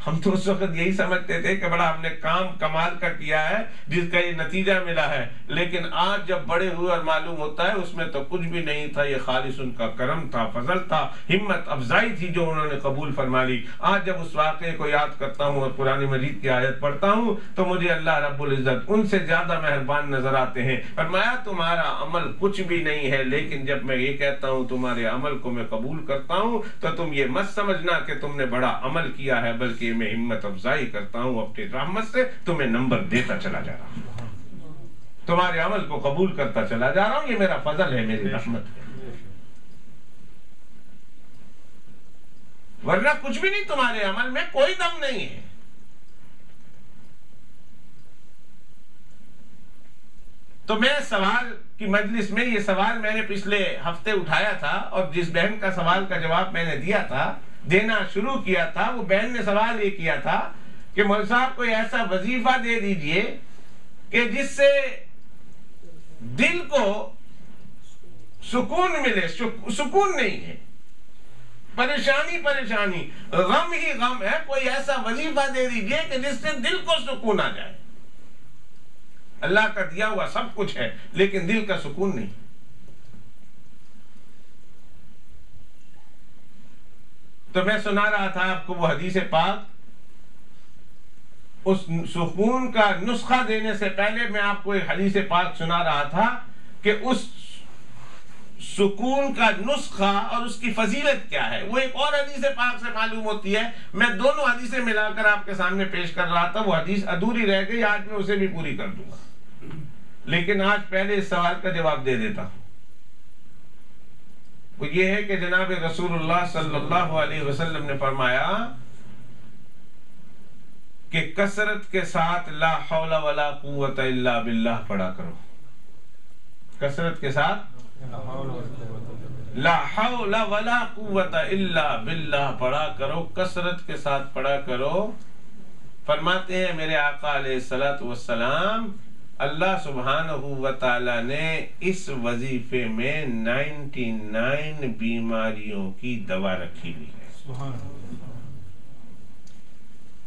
ہم تو اس وقت یہی سمجھتے تھے کہ بڑا ہم نے کام کمال کا کیا ہے جس کا یہ نتیجہ ملا ہے، لیکن آج جب بڑے ہوئے اور معلوم ہوتا ہے اس میں تو کچھ بھی نہیں تھا، یہ خالص ان کا کرم تھا، فضل تھا، ہمت افزائی تھی جو انہوں نے قبول فرما لی۔ آج جب اس واقعے کو یاد کرتا ہوں اور قرآن مجید کی آیت پڑھتا ہوں تو مجھے اللہ رب العزت ان سے زیادہ مہربان نظر آتے ہیں۔ فرمایا تمہارا عمل کچھ بھی نہیں ہے، لیکن جب میں یہ کہتا ہوں تمہارے عمل کو میں قبول کرتا ہوں تو تم یہ مت سمجھنا کہ تم نے بڑا عمل کیا ہے، بلکہ میں ہمت افزائی کرتا ہوں اپنی رحمت سے، تمہیں نمبر دیتا چلا جا رہا ہوں، تمہارے عمل کو قبول کرتا چلا جا رہا ہوں، یہ میرا فضل ہے، میری رحمت ہے، ورنہ کچھ بھی نہیں، تمہارے عمل میں کوئی دم نہیں ہے۔ تو میں سوال کی مجلس میں یہ سوال میں نے پچھلے ہفتے اٹھایا تھا، اور جس بہن کا سوال کا جواب میں نے دینا شروع کیا تھا، وہ بہن نے سوال یہ کیا تھا کہ مولوی صاحب کوئی ایسا وظیفہ دے دیجئے کہ جس سے دل کو سکون ملے۔ سکون نہیں ہے، پریشانی غم ہی غم ہے، کوئی ایسا وظیفہ دے دیجئے کہ جس سے دل کو سکون آ جائے۔ اللہ کا دیا ہوا سب کچھ ہے لیکن دل کا سکون نہیں۔ تو میں سنا رہا تھا آپ کو وہ حدیث پاک، اس سکون کا نسخہ دینے سے پہلے میں آپ کو ایک حدیث پاک سنا رہا تھا کہ اس سکون کا نسخہ اور اس کی فضیلت کیا ہے، وہ ایک اور حدیث پاک سے معلوم ہوتی ہے۔ میں دونوں حدیثیں ملا کر آپ کے سامنے پیش کر رہا تھا، وہ حدیث ادھوری رہ گئی، آج میں اسے بھی پوری کر دوں گا، لیکن آج پہلے اس سوال کا جواب دے دیتا ہوں۔ وہ یہ ہے کہ جناب رسول اللہ صلی اللہ علیہ وسلم نے فرمایا کہ کثرت کے ساتھ لا حول ولا قوت الا باللہ پڑھا کرو۔ کثرت کے ساتھ لا حول ولا قوت الا باللہ پڑھا کرو، کثرت کے ساتھ پڑھا کرو۔ فرماتے ہیں میرے آقا علیہ الصلوۃ والسلام، اللہ سبحانہ و تعالی نے اس وظیفے میں 99 بیماریوں کی دوا رکھی ہوئی ہے۔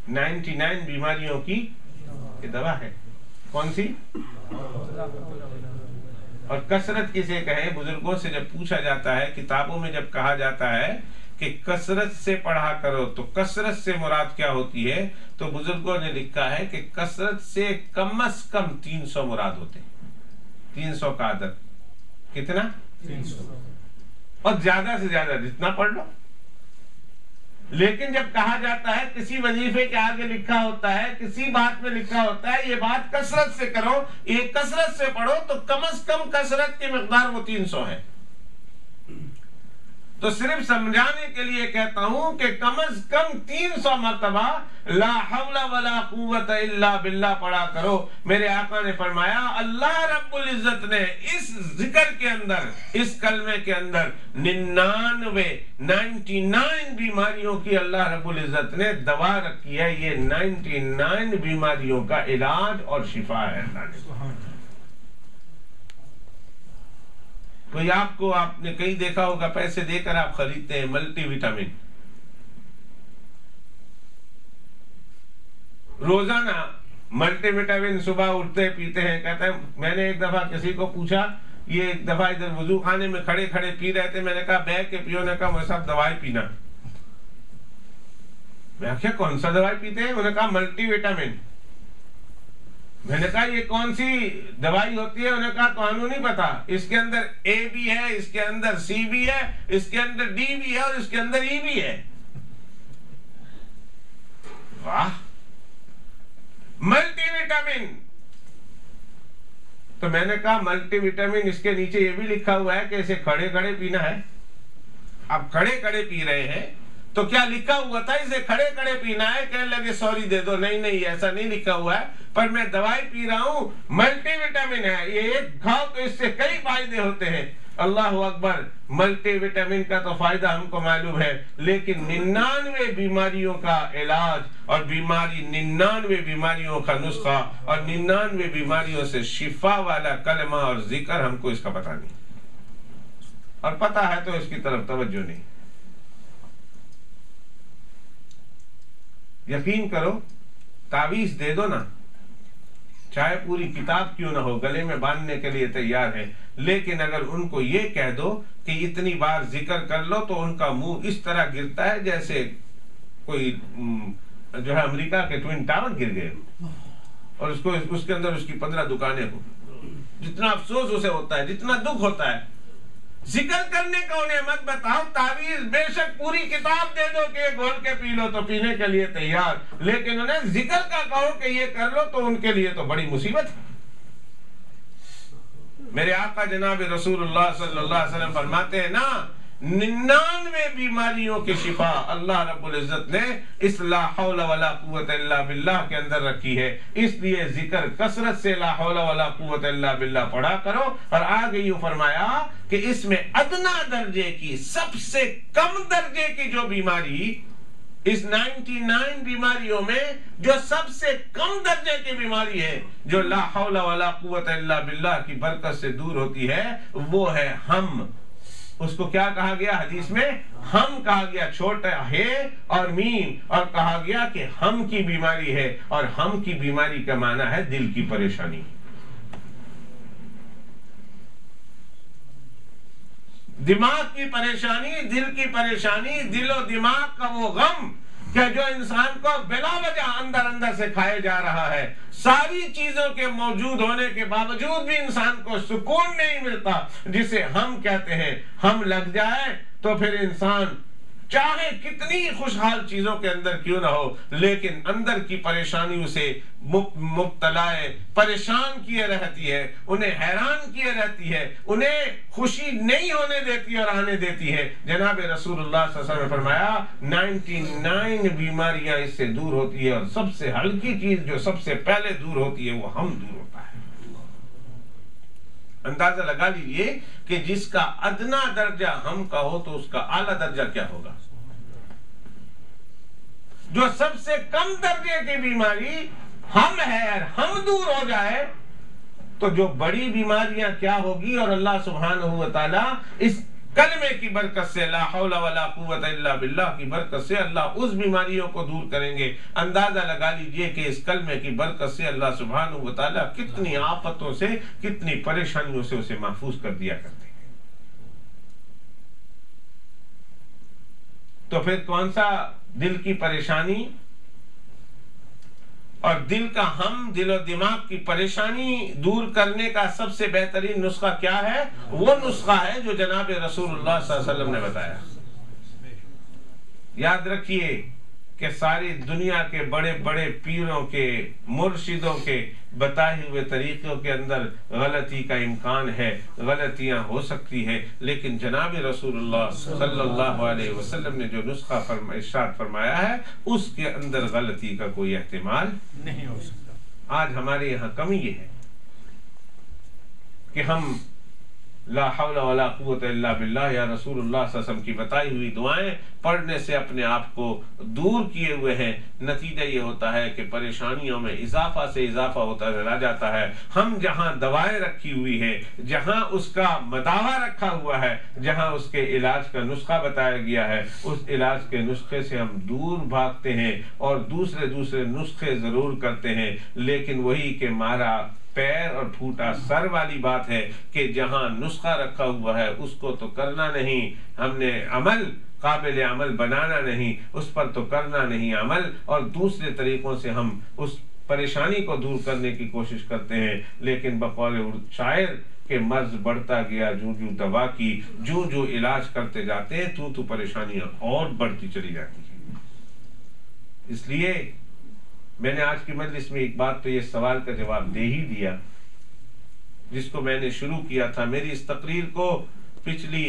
99 بیماریوں کی دوا ہے، کون سی؟ اور کثرت کسے کہیں؟ بزرگوں سے جب پوچھا جاتا ہے، کتابوں میں جب کہا جاتا ہے کہ کثرت سے پڑھا کرو تو کثرت سے مراد کیا ہوتی ہے، تو بزرگوں نے لکھا ہے کہ کثرت سے کم از کم 300 مراد ہوتے ہیں۔ 300 کا عدد کتنا؟ 300، اور زیادہ سے زیادہ جتنا پڑھ لو۔ لیکن جب کہا جاتا ہے کسی وظیفے کے آگے لکھا ہوتا ہے، کسی بات میں لکھا ہوتا ہے یہ بات کثرت سے کرو، یہ کثرت سے پڑھو، تو کم از کم کثرت کی مقدار وہ 300 ہے۔ تو صرف سمجھانے کے لیے کہتا ہوں کہ کم از کم 300 مرتبہ لا حول ولا قوت الا باللہ پڑھا کرو۔ میرے آقا نے فرمایا اللہ رب العزت نے اس ذکر کے اندر، اس کلمے کے اندر 99 بیماریوں کی اللہ رب العزت نے دوا رکھی ہے۔ یہ 99 بیماریوں کا علاج اور شفا ہے اللہ نے۔ کوئی آپ نے کہیں دیکھا ہوگا پیسے دے کر آپ خریدتے ہیں ملٹی وٹامن، روزانہ ملٹی وٹامن صبح اٹھتے پیتے ہیں۔ کہتا ہے میں نے ایک دفعہ کسی کو پوچھا، یہ ایک دفعہ ادھر وضو خانے میں کھڑے کھڑے پی رہے تھے، میں نے کہا بیٹھ کے پیو، نے کہا میرے ساتھ دوائی پینا۔ میں کہا کون سا دوائی پیتے ہیں؟ انہوں نے کہا ملٹی وٹامن۔ میں نے کہا یہ کون سی دوائی ہوتی ہے؟ انہوں نے کہا تو نہیں پتا، اس کے اندر اے بھی ہے، اس کے اندر سی بھی ہے، اس کے اندر ڈی بھی ہے، اور اس کے اندر ای بھی ہے۔ واہ، ملٹی وٹامن۔ تو میں نے کہا ملٹی وٹامن، اس کے نیچے یہ بھی لکھا ہوا ہے کہ اسے کھڑے کھڑے پینا ہے۔ اب کھڑے کھڑے پی رہے ہیں تو کیا لکھا ہوا تھا اسے کھڑے کھڑے پینا ہے؟ کہنے لگے سوری دے دو، نہیں ایسا نہیں لکھا ہوا ہے، پر میں دوائی پی رہا ہوں، ملٹی وٹامن ہے، یہ ایک کھاؤ تو اس سے کئی فائدے ہوتے ہیں۔ اللہ اکبر، ملٹی وٹامن کا تو فائدہ ہم کو معلوم ہے، لیکن 99 بیماریوں کا علاج اور 99 بیماریوں کا نسخہ اور 99 بیماریوں سے شفا والا کلمہ اور ذکر ہم کو اس کا پتہ نہیں، اور پتہ ہے تو اس کی طرف توجہ نہیں۔ یقین کرو، تعویذ دے دو نا، چاہے پوری کتاب کیوں نہ ہو، گلے میں باندھنے کے لیے تیار ہے، لیکن اگر ان کو یہ کہہ دو کہ اتنی بار ذکر کر لو تو ان کا منہ اس طرح گرتا ہے جیسے کوئی جو ہے امریکہ کے ٹوئن ٹاور گر گئے اور اس کے اندر اس کی 15 دکانیں ہو۔ جتنا افسوس اسے ہوتا ہے، جتنا دکھ ہوتا ہے، ذکر کرنے کا انہیں مت بتاؤ، تعویذ بے شک پوری کتاب دے دو کہ گھول کے پی لو تو پینے کے لیے تیار، لیکن انہیں ذکر کا کہو کہ یہ کر لو تو ان کے لیے تو بڑی مصیبت ہے۔ میرے آقا جناب رسول اللہ صلی اللہ علیہ وسلم فرماتے ہیں نا، 99 بیماریوں کی شفا اللہ رب العزت نے اس لا حول ولا قوت الا باللہ کے اندر رکھی ہے، اس لیے ذکر کثرت سے لا حول ولا قوت الا باللہ پڑھا کرو۔ اور آگے یوں فرمایا کہ اس میں ادنا درجے کی، سب سے کم درجے کی جو بیماری، اس 99 بیماریوں میں جو سب سے کم درجے کی بیماری ہے، جو لا حول ولا قوت الا باللہ کی برکت سے دور ہوتی ہے، وہ ہے ہم۔ اس کو کیا کہا گیا حدیث میں؟ ہم کہا گیا، چھوٹا ہے اور میم، اور کہا گیا کہ ہم کی بیماری ہے، اور ہم کی بیماری کا معنی ہے دل کی پریشانی۔ دماغ کی پریشانی، دل کی پریشانی، دل و دماغ کا وہ غم کہ جو انسان کو بلا وجہ اندر اندر سے کھائے جا رہا ہے، ساری چیزوں کے موجود ہونے کے باوجود بھی انسان کو سکون نہیں ملتا، جسے ہم کہتے ہیں۔ ہم لگ جائے تو پھر انسان چاہے کتنی خوشحال چیزوں کے اندر کیوں نہ ہو، لیکن اندر کی پریشانیوں سے مبتلا پریشان کیے رہتی ہے، انہیں حیران کیے رہتی ہے، انہیں خوشی نہیں ہونے دیتی اور آنے دیتی ہے۔ جناب رسول اللہ صلی اللہ علیہ وسلم نے فرمایا 99 بیماریاں اس سے دور ہوتی ہے، اور سب سے ہلکی چیز جو سب سے پہلے دور ہوتی ہے وہ ہم دور ہوتا ہے۔ اندازہ لگا لیجئے کہ جس کا ادنا درجہ ہم کا ہو تو اس کا اعلیٰ درجہ کیا ہوگا۔ جو سب سے کم درجے کی بیماری ہم ہے اور ہم دور ہو جائے تو جو بڑی بیماریاں کیا ہوگی۔ اور اللہ سبحانہ و تعالی اس کلمے کی برکت سے، لا حول ولا قوت الا باللہ کی برکت سے اللہ اس بیماریوں کو دور کریں گے۔ اندازہ لگا لیجئے کہ اس کلمے کی برکت سے اللہ سبحانہ و تعالی کتنی آفتوں سے، کتنی پریشانیوں سے اسے محفوظ کر دیا کرتے ہیں۔ تو پھر کون سا دل کی پریشانی اور دل کا ہم، دل و دماغ کی پریشانی دور کرنے کا سب سے بہترین نسخہ کیا ہے؟ وہ نسخہ ہے جو جناب رسول اللہ صلی اللہ علیہ وسلم نے بتایا۔ یاد رکھیے کہ ساری دنیا کے بڑے بڑے پیروں کے، مرشدوں کے بتائے ہوئے طریقوں کے اندر غلطی کا امکان ہے، غلطیاں ہو سکتی ہے، لیکن جناب رسول اللہ صلی اللہ علیہ وسلم نے جو نسخہ ارشاد فرمایا ہے اس کے اندر غلطی کا کوئی احتمال نہیں ہو سکتا۔ آج ہمارے یہاں کمی یہ ہے کہ ہم لا حول ولا قوت الا باللہ یا رسول اللہ صلی اللہ علیہ وسلم کی بتائی ہوئی دعائیں پڑھنے سے اپنے آپ کو دور کیے ہوئے ہیں۔ نتیجہ یہ ہوتا ہے کہ پریشانیوں میں اضافہ سے اضافہ ہوتا چلا جاتا ہے۔ ہم جہاں دوائیں رکھی ہوئی ہے، جہاں اس کا مداوا رکھا ہوا ہے، جہاں اس کے علاج کا نسخہ بتایا گیا ہے، اس علاج کے نسخے سے ہم دور بھاگتے ہیں اور دوسرے نسخے ضرور کرتے ہیں، لیکن وہی کہ مارا پیر اور پھوٹا سر والی بات ہے کہ جہاں نسخہ رکھا ہوا ہے اس کو تو کرنا نہیں، ہم نے عمل قابل عمل بنانا نہیں، اس پر تو کرنا نہیں عمل، اور دوسرے طریقوں سے ہم اس پریشانی کو دور کرنے کی کوشش کرتے ہیں۔ لیکن بقول شاعر کہ مرض بڑھتا گیا جو دوا کی، جو علاج کرتے جاتے ہیں تو پریشانیاں اور بڑھتی چلی جاتی ہیں۔ اس لیے میں نے آج کی مجلس میں ایک بات تو یہ سوال کا جواب دے ہی دیا جس کو میں نے شروع کیا تھا۔ میری اس تقریر کو پچھلی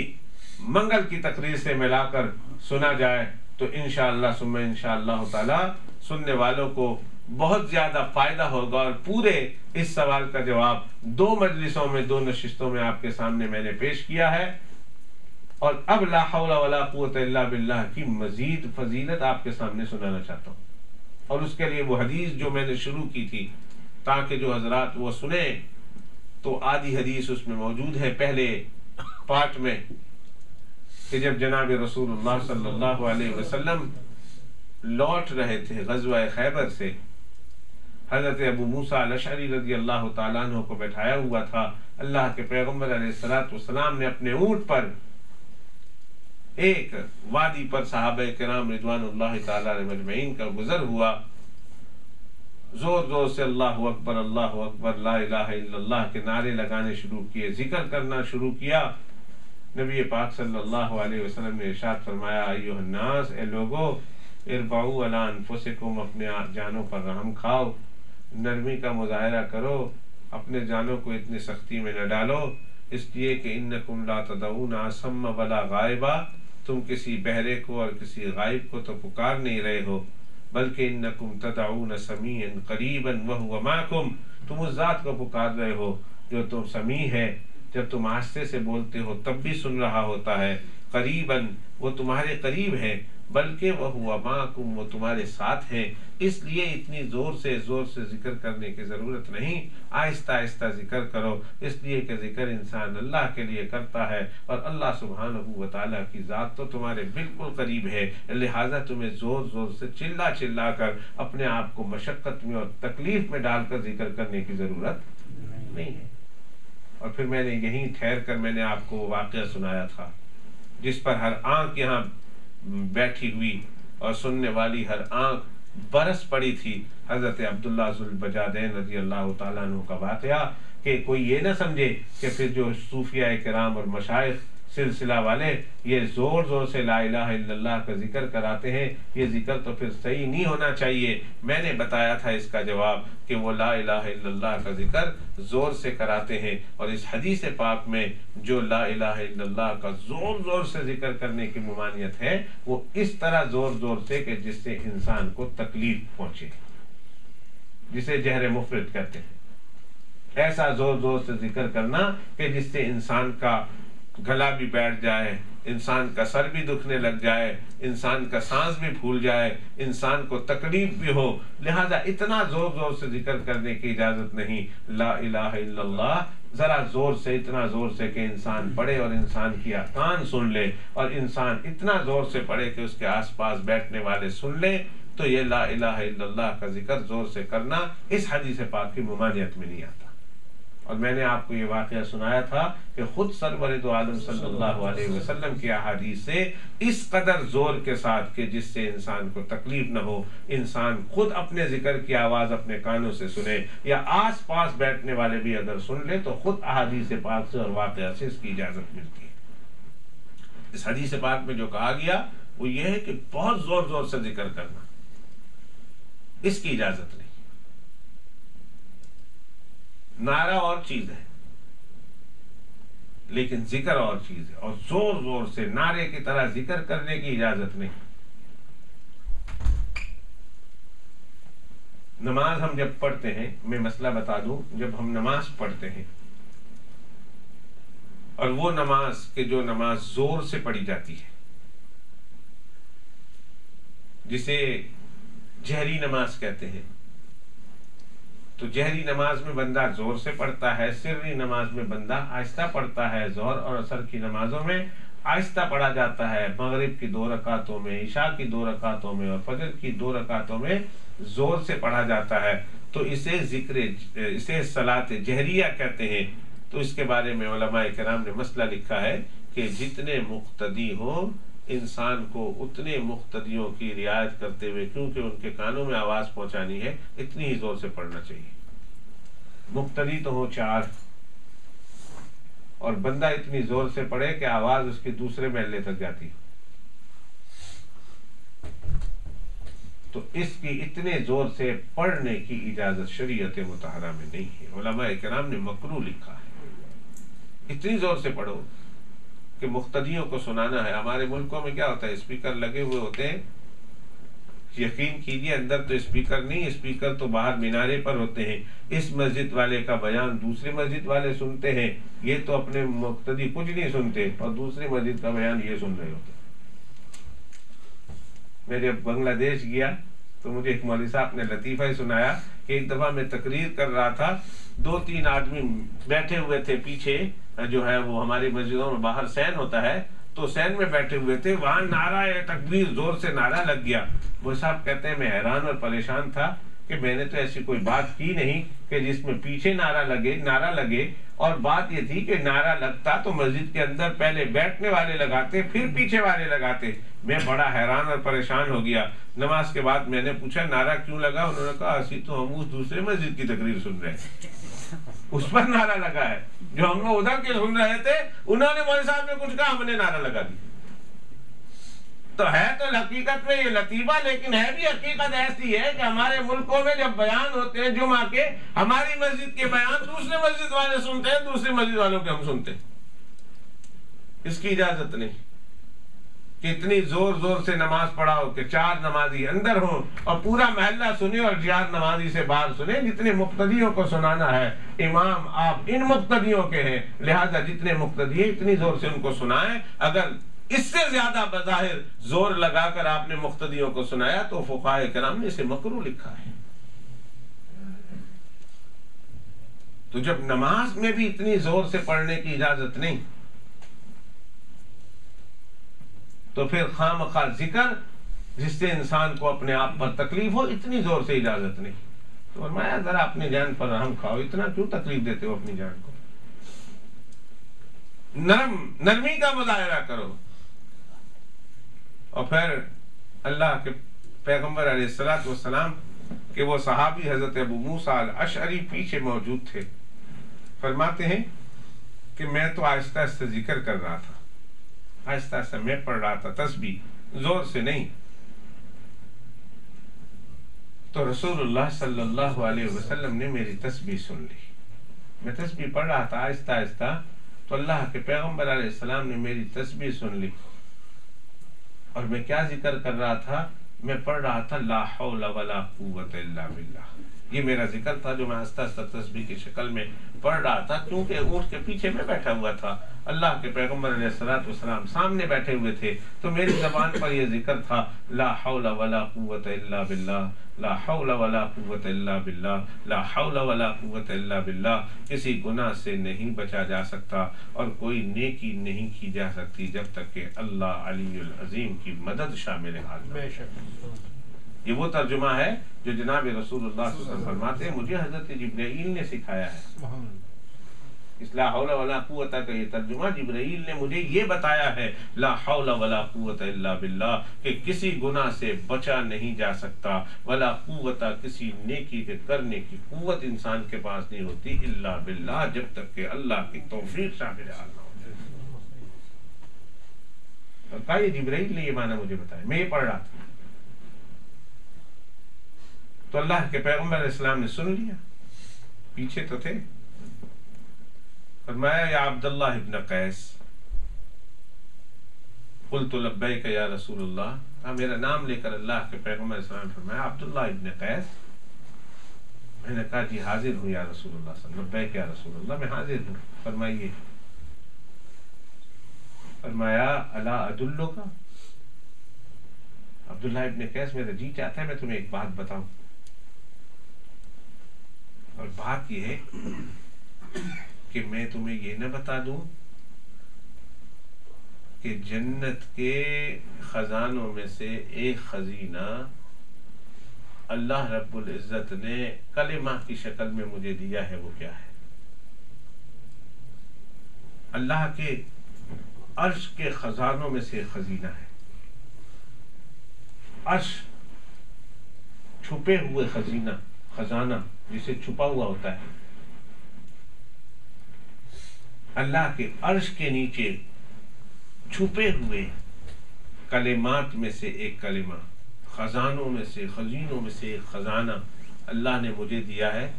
منگل کی تقریر سے ملا کر سنا جائے تو انشاءاللہ ثم انشاءاللہ تعالی سننے والوں کو بہت زیادہ فائدہ ہوگا. اور پورے اس سوال کا جواب 2 مجلسوں میں 2 نشستوں میں آپ کے سامنے میں نے پیش کیا ہے. اور اب لا حول ولا قوت الا باللہ کی مزید فضیلت آپ کے سامنے سنانا چاہتا ہوں. اور اس کے لیے وہ حدیث جو میں نے شروع کی تھی تاکہ جو حضرات وہ سنیں، تو آدھی حدیث اس میں موجود ہے پہلے پارٹ میں، کہ جب جناب رسول اللہ صلی اللہ علیہ وسلم لوٹ رہے تھے غزوہ خیبر سے، حضرت ابو موسیٰ الاشعری رضی اللہ تعالیٰ عنہ کو بیٹھایا ہوا تھا. اللہ کے پیغمبر علیہ السلام نے اپنے اونٹ پر ایک وادی پر صحابہ کرام رضوان اللہ تعالی علیہم اجمعین کا گزر ہوا. زور زور سے اللہ اکبر لا الہ الا اللہ کے نعرے لگانے شروع کیے، ذکر کرنا شروع کیا. نبی پاک صلی اللہ علیہ وسلم نے ارشاد فرمایا ایھا الناس، اے لوگو، اربعوا علی انفسکم، اپنے جانوں پر رحم کھاؤ، نرمی کا مظاہرہ کرو، اپنے جانوں کو اتنی سختی میں نہ ڈالو، اس لیے کہ انکم لا تدعون اصم ولا غائبا، تم کسی بہرے کو اور کسی غائب کو تو پکار نہیں رہے ہو، بلکہ انکم تدعون سمیعا قریبا وہو معکم، تم اس ذات کو پکار رہے ہو جو تم سمیع ہے، جب تم آہستے سے بولتے ہو تب بھی سن رہا ہوتا ہے، قریبا وہ تمہارے قریب ہے، بلکہ وہو معکم وہ تمہارے ساتھ ہے. اس لیے اتنی زور سے ذکر کرنے کی ضرورت نہیں، آہستہ آہستہ ذکر کرو، اس لیے کہ ذکر انسان اللہ کے لیے کرتا ہے اور اللہ سبحانہ و تعالیٰ کی ذات تو تمہارے بالکل قریب ہے. لہٰذا تمہیں زور زور سے چلا کر اپنے آپ کو مشقت میں اور تکلیف میں ڈال کر ذکر کرنے کی ضرورت نہیں ہے. اور پھر میں نے یہیں ٹھہر کر میں نے آپ کو واقعہ سنایا تھا جس پر ہر آنکھ یہاں بیٹھی ہوئی اور سننے والی ہر آنکھ برس پڑی تھی. حضرت عبداللہ ذو البجادین رضی اللہ تعالیٰ عنہ کا واقعہ، کہ کوئی یہ نہ سمجھے کہ پھر جو صوفیاء کرام اور مشائخ سلسلہ والے یہ زور زور سے لا الہ الا اللہ کا ذکر کراتے ہیں، یہ ذکر تو پھر صحیح نہیں ہونا چاہیے. میں نے بتایا تھا اس کا جواب کہ وہ لا الہ الا اللہ کا ذکر زور سے کراتے ہیں، اور اس حدیث پاک میں جو لا الہ الا اللہ کا زور زور سے ذکر کرنے کی ممانعت ہے وہ اس طرح زور زور سے کہ جس سے انسان کو تکلیف پہنچے، جسے جہر مفرط کہتے ہیں. ایسا زور زور سے ذکر کرنا کہ جس سے انسان کا گلا بھی بیٹھ جائے، انسان کا سر بھی دکھنے لگ جائے، انسان کا سانس بھی پھول جائے، انسان کو تکلیف بھی ہو. لہذا اتنا زور زور سے ذکر کرنے کی اجازت نہیں. لا الہ الا اللہ ذرا زور سے، اتنا زور سے کہ انسان پڑھے اور انسان کی کان سن لے، اور انسان اتنا زور سے پڑھے کہ اس کے آس پاس بیٹھنے والے سن لے، تو یہ لا الہ الا اللہ کا ذکر زور سے کرنا اس حدیث پاک کی ممانعت میں نہیں آتا. اور میں نے آپ کو یہ واقعہ سنایا تھا کہ خود سرور دو عالم صلی اللہ علیہ وسلم کی احادیث سے اس قدر زور کے ساتھ کہ جس سے انسان کو تکلیف نہ ہو، انسان خود اپنے ذکر کی آواز اپنے کانوں سے سنے یا آس پاس بیٹھنے والے بھی اگر سن لے تو خود احادیث پاک سے اور واقعہ سے اس کی اجازت ملتی ہے. اس حدیث پاک میں جو کہا گیا وہ یہ ہے کہ بہت زور زور سے ذکر کرنا، اس کی اجازت نہیں. نعرہ اور چیز ہے لیکن ذکر اور چیز ہے، اور زور زور سے نعرے کی طرح ذکر کرنے کی اجازت نہیں. نماز ہم جب پڑھتے ہیں، میں مسئلہ بتا دوں، جب ہم نماز پڑھتے ہیں اور وہ نماز کہ جو نماز زور سے پڑھی جاتی ہے، جسے جہری نماز کہتے ہیں، تو جہری نماز میں بندہ زور سے پڑھتا ہے، سری نماز میں بندہ آہستہ پڑھتا ہے. ظہر اور عصر کی نمازوں میں آہستہ پڑھا جاتا ہے، مغرب کی 2 رکعتوں میں، عشاء کی 2 رکعتوں میں اور فجر کی 2 رکعتوں میں زور سے پڑھا جاتا ہے. تو اسے صلاۃ جہریہ کہتے ہیں. تو اس کے بارے میں علماء کرام نے مسئلہ لکھا ہے کہ جتنے مقتدی ہوں انسان کو اتنے مقتدیوں کی رعایت کرتے ہوئے، کیونکہ ان کے کانوں میں آواز پہنچانی ہے، اتنی ہی زور سے پڑھنا چاہیے. مقتدی تو ہو 4 اور بندہ اتنی زور سے پڑھے کہ آواز اس کے دوسرے محلے تک جاتی ہے. تو اس کی اتنے زور سے پڑھنے کی اجازت شریعت مطہرہ میں نہیں ہے. علماء کرام نے مکروہ لکھا ہے. اتنی زور سے پڑھو کہ مقتدیوں کو سنانا ہے. ہمارے ملکوں میں کیا ہوتا ہے، اسپیکر لگے ہوئے ہوتے ہیں، یقین کیجیے اندر تو اسپیکر نہیں، اسپیکر تو باہر مینارے پر ہوتے ہیں. اس مسجد والے کا بیان دوسری مسجد والے سنتے ہیں، یہ تو اپنے مقتدی کچھ نہیں سنتے، اور دوسری مسجد کا بیان یہ سن رہے ہوتے. میں جب بنگلہ دیش گیا تو مجھے ایک مولوی صاحب نے لطیفہ ہی سنایا کہ ایک دفعہ میں تقریر کر رہا تھا، 2-3 آدمی بیٹھے ہوئے تھے پیچھے، جو ہے وہ ہماری مسجدوں میں باہر سین ہوتا ہے، تو سین میں بیٹھے ہوئے تھے، وہاں نعرہ تکبیر زور سے نعرہ لگ گیا. وہ صاحب کہتے ہیں میں حیران اور پریشان تھا کہ میں نے تو ایسی کوئی بات کی نہیں کہ جس میں پیچھے نعرہ لگے، اور بات یہ تھی کہ نعرہ لگتا تو مسجد کے اندر پہلے بیٹھنے والے لگاتے پھر پیچھے والے لگاتے. میں بڑا حیران اور پریشان ہو گیا. نماز کے بعد میں نے پوچھا نعرہ کیوں لگا؟ انہوں نے کہا اسی تو ہم اس دوسرے مسجد کی تقریر سن رہے ہیں، اس پر نعرہ لگا ہے. جو ہم لوگ ادھر کے سن رہے تھے انہوں نے مولوی صاحب نے کچھ کہا، ہم نے نعرہ لگا دی. تو ہے تو حقیقت میں یہ لطیفہ، لیکن ہے بھی حقیقت ایسی ہے کہ ہمارے ملکوں میں جب بیان ہوتے ہیں جمعہ کے، ہماری مسجد کے بیان دوسرے مسجد والے سنتے ہیں، دوسری مسجد والوں کے ہم سنتے ہیں. اس کی اجازت نہیں کہ اتنی زور زور سے نماز پڑھاؤ کہ 4 نمازی اندر ہوں اور پورا محلہ سنے اور 4 نمازی سے باہر سنے. جتنے مقتدیوں کو سنانا ہے، امام آپ ان مقتدیوں کے ہیں، لہذا جتنے مقتدی ہیں اتنی زور سے ان کو سنائیں. اگر اس سے زیادہ بظاہر زور لگا کر آپ نے مقتدیوں کو سنایا تو فقہاء کرام نے اسے مکروہ لکھا ہے. تو جب نماز میں بھی اتنی زور سے پڑھنے کی اجازت نہیں، تو پھر خواہ ذکر جس سے انسان کو اپنے آپ پر تکلیف ہو، اتنی زور سے اجازت نہیں. تو فرمایا ذرا اپنی جان پر رحم کھاؤ، اتنا کیوں تکلیف دیتے ہو اپنی جان کو؟ نرمی کا مظاہرہ کرو. اور پھر اللہ کے پیغمبر علیہ الصلوۃ والسلام کہ وہ صحابی حضرت ابو موسیٰ الاشعری پیچھے موجود تھے، فرماتے ہیں کہ میں تو آہستہ آہستہ ذکر کر رہا تھا، آہستہ آہستہ میں پڑھ رہا تھا تسبیح، زور سے نہیں. تو رسول اللہ صلی اللہ علیہ وسلم نے میری تسبیح سن لی. میں تسبیح پڑھ رہا تھا آہستہ آہستہ، تو اللہ کے پیغمبر علیہ السلام نے میری تسبیح سن لی. اور میں کیا ذکر کر رہا تھا؟ میں پڑھ رہا تھا لا حول ولا قوت الا باللہ. یہ میرا ذکر تھا جو میں آہستہ آہستہ تسبیح کی شکل میں پڑھ رہا تھا، کیونکہ اونٹ کے پیچھے میں بیٹھا ہوا تھا، اللہ کے پیغمبر علیہ الصلوۃ والسلام سامنے بیٹھے ہوئے تھے، تو میری زبان پر یہ ذکر تھا لا حول ولا قوت الا باللہ، لا حول ولا قوت الا باللہ، لا حول ولا قوت الا باللہ. کسی گناہ سے نہیں بچا جا سکتا اور کوئی نیکی نہیں کی جا سکتی جب تک کہ اللہ علی العظیم کی مدد شامل حال نہ ہو. یہ وہ ترجمہ ہے جو جناب رسول اللہ صلی اللہ علیہ وسلم فرماتے ہیں مجھے حضرت جبرائیل نے سکھایا ہے. اس لا حول ولا قوت کا یہ ترجمہ جبرائیل نے مجھے یہ بتایا ہے، لا حول ولا قوت الا باللہ، کہ کسی گناہ سے بچا نہیں جا سکتا، ولا قوت کسی نیکی کے کرنے کی قوت انسان کے پاس نہیں ہوتی الا باللہ، جب تک کہ اللہ کی توفیق شامل حال نہ ہو جائے. اور کہا یہ جبرائیل نے یہ معنی مجھے بتایا، میں یہ پڑھ رہا تھا. تو اللہ کے پیغمبر علیہ السلام نے سن لیا، پیچھے تو تھے. فرمایا یا عبداللہ ابن قیس، قلت لبیک یا رسول اللہ. میرا نام لے کر اللہ کے پیغمبر علیہ السلام نے فرمایا عبداللہ ابن قیس. میں نے کہا جی حاضر ہوں یا رسول اللہ صلی اللہ علیہ وسلم. لبیک یا رسول اللہ، میں حاضر ہوں، فرمائیے. فرمایا الا ادلک. عبداللہ ابن قیس میرا جی چاہتا ہے میں تمہیں ایک بات بتاؤں. اور بات یہ ہے کہ میں تمہیں یہ نہ بتا دوں کہ جنت کے خزانوں میں سے ایک خزینہ اللہ رب العزت نے کلمہ کی شکل میں مجھے دیا ہے، وہ کیا ہے؟ اللہ کے عرش کے خزانوں میں سے ایک خزینہ ہے. عرش چھپے ہوئے خزانہ جسے چھپا ہوا ہوتا ہے. اللہ کے عرش کے نیچے چھپے ہوئے کلمات میں سے ایک کلمہ، خزانوں میں سے، خزینوں میں سے ایک خزانہ اللہ نے مجھے دیا ہے.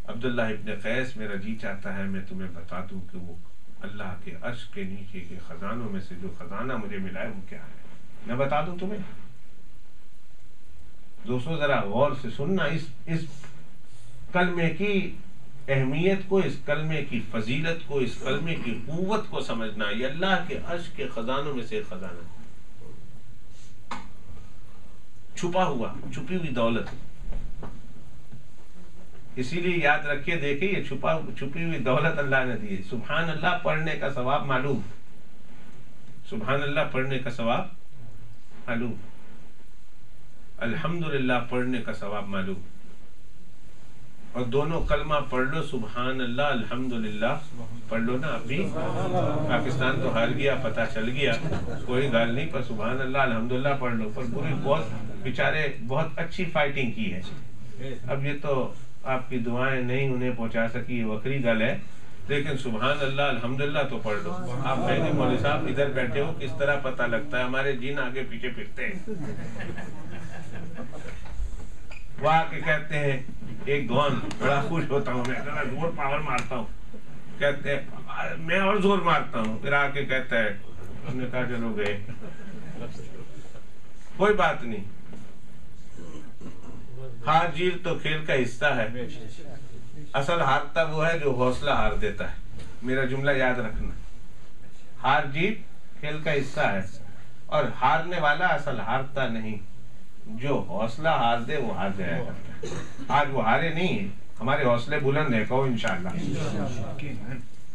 عبداللہ ابن قیس میرا جی چاہتا ہے میں تمہیں بتا دوں کہ وہ اللہ کے عرش کے نیچے کے خزانوں میں سے جو خزانہ مجھے ملا ہے وہ کیا ہے. میں بتا دوں تمہیں؟ دوستوں ذرا غور سے سننا، اس کلمے کی اہمیت کو، اس کلمے کی فضیلت کو، اس کلمے کی قوت کو سمجھنا. یہ اللہ کے عرش کے خزانوں میں سے ایک خزانہ ہے، چھپا ہوا، چھپی ہوئی دولت. اسی لیے یاد رکھیے، دیکھیں یہ چھپی ہوئی دولت اللہ نے دی ہے. سبحان اللہ پڑھنے کا ثواب معلوم، سبحان اللہ پڑھنے کا ثواب معلوم، الحمدللہ پڑھنے کا ثواب معلوم. اور دونوں کلمہ پڑھ لو، سبحان اللہ الحمدللہ پڑھ لو نا. ابھی پاکستان تو ہار گیا، پتہ چل گیا، کوئی گال نہیں، پر سبحان اللہ الحمدللہ پڑھ لو. پر پوری بہت بیچارے بہت اچھی فائٹنگ کی ہے. اب یہ تو آپ کی دعائیں نہیں انہیں پہنچا سکی، یہ وکری گل ہے، لیکن سبحان اللہ الحمدللہ تو پڑھ لو. آپ کہیں گے مولوی صاحب ادھر بیٹھے ہو، کس طرح پتہ لگتا ہے؟ ہمارے جن آگے پیچھے پھرتے ہیں. وہ آ کے کہتے ہیں، ایک دعان بڑا خوش ہوتا ہوں میں، ذرا زور پاور مارتا ہوں، کہتے ہیں میں اور زور مارتا ہوں، پھر آ کے کہتا ہے، ہم نے کہا چلو گئے، کوئی بات نہیں. ہار جیت تو کھیل کا حصہ ہے. اصل ہارتا وہ ہے جو حوصلہ ہار دیتا ہے. میرا جملہ یاد رکھنا، ہار جیت کھیل کا حصہ ہے، اور ہارنے والا اصل ہارتا نہیں، جو حوصلہ ہار دے وہ ہار جایا کرتا ہے. آج وہ ہارے نہیں ہیں، ہمارے حوصلے بلند ہیں. کہو انشاءاللہ،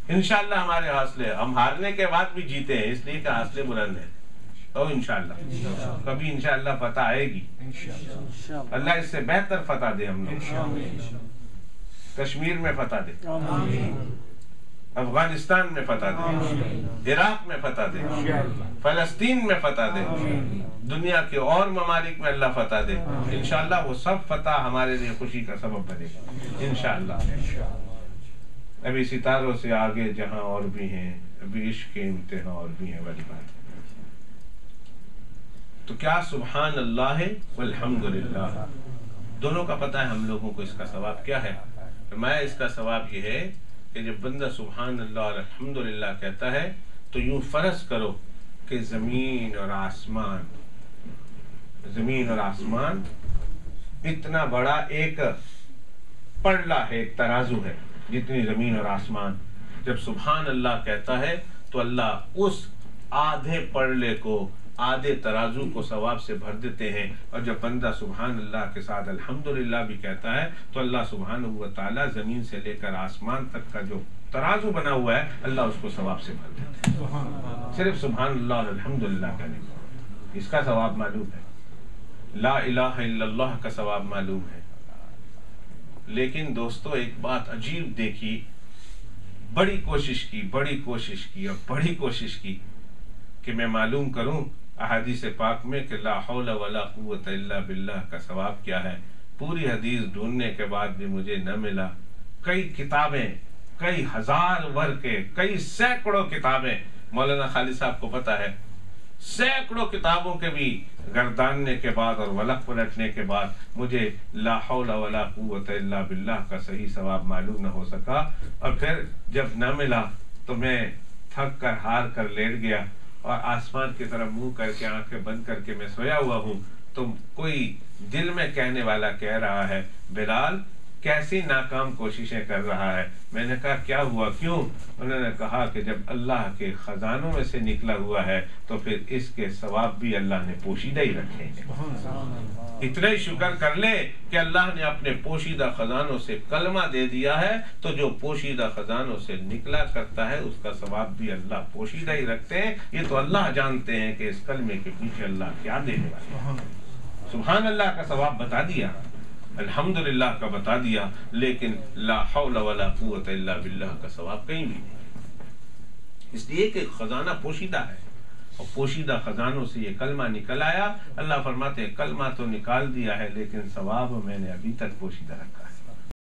انشاءاللہ ہمارے حوصلے، ہم ہارنے کے بعد بھی جیتے ہیں، اس لیے کہ حوصلے بلند ہیں. کہو انشاءاللہ، کبھی انشاءاللہ فتح آئے گی. اللہ اس سے بہتر فتح دے ہم لوگ. کشمیر میں فتح دے، افغانستان میں فتح دے، عراق میں فتح دے، فلسطین میں فتح دے، دنیا کے اور ممالک میں اللہ فتح دے. انشاءاللہ وہ سب فتح ہمارے لیے خوشی کا سبب بنے گا انشاءاللہ. ابھی ستاروں سے آگے جہاں اور بھی ہیں، ابھی عشق کے امتحان اور بھی ہیں، والی بات. تو کیا سبحان اللہ ہے والحمدللہ، دونوں کا پتہ ہے ہم لوگوں کو اس کا ثواب کیا ہے. میں اس کا ثواب یہ ہے کہ جب بندہ سبحان اللہ اور الحمدللہ کہتا ہے تو یوں فرض کرو کہ زمین اور آسمان اتنا بڑا ایک پڑلا ہے، ایک ترازو ہے، جتنی زمین اور آسمان. جب سبحان اللہ کہتا ہے تو اللہ اس آدھے پڑلے کو، آدھے ترازو کو ثواب سے بھر دیتے ہیں. اور جب بندہ سبحان اللہ کے ساتھ الحمدللہ بھی کہتا ہے تو اللہ سبحانہ و تعالیٰ زمین سے لے کر آسمان تک کا جو ترازو بنا ہوا ہے اللہ اس کو ثواب سے بھر دیتے ہیں. صرف سبحان اللہ اور الحمدللہ کہنے کو اس کا ثواب معلوم ہے، لا الہ الا اللہ کا ثواب معلوم ہے. لیکن دوستو ایک بات عجیب دیکھی، بڑی کوشش کی کہ میں معلوم کروں احادیث پاک میں کہ لا حول ولا قوت الا باللہ کا ثواب کیا ہے. پوری حدیث ڈھونڈنے کے بعد بھی مجھے نہ ملا. کئی کتابیں، کئی ہزار ورقے، کئی سینکڑوں کتابیں، مولانا خالد صاحب کو پتہ ہے، سینکڑوں کتابوں کے بھی گرداننے کے بعد اور ولق پلٹنے کے بعد مجھے لا حول ولا قوت الا باللہ کا صحیح ثواب معلوم نہ ہو سکا. اور پھر جب نہ ملا تو میں تھک کر ہار کر لیٹ گیا اور آسمان کی طرف منہ کر کے آنکھیں بند کر کے میں سویا ہوا ہوں. تو کوئی دل میں کہنے والا کہہ رہا ہے، بلال کیسی ناکام کوششیں کر رہا ہے. میں نے کہا کیا ہوا، کیوں؟ انہوں نے کہا کہ جب اللہ کے خزانوں میں سے نکلا ہوا ہے تو پھر اس کے ثواب بھی اللہ نے پوشیدہ ہی رکھے ہیں. اتنا ہی شکر کر لے کہ اللہ نے اپنے پوشیدہ خزانوں سے کلمہ دے دیا ہے، تو جو پوشیدہ خزانوں سے نکلا کرتا ہے اس کا ثواب بھی اللہ پوشیدہ ہی رکھتے ہیں. یہ تو اللہ جانتے ہیں کہ اس کلمے کے پیچھے اللہ کیا دینے والا ہے. سبحان اللہ کا ثواب بتا دیا، الحمدللہ کا بتا دیا، لیکن لا حول ولا قوت الا باللہ کا ثواب کہیں بھی نہیں. اس لیے کہ خزانہ پوشیدہ ہے، اور پوشیدہ خزانوں سے یہ کلمہ نکل آیا. اللہ فرماتے ہیں کلمہ تو نکال دیا ہے لیکن ثواب میں نے ابھی تک پوشیدہ رکھا ہے.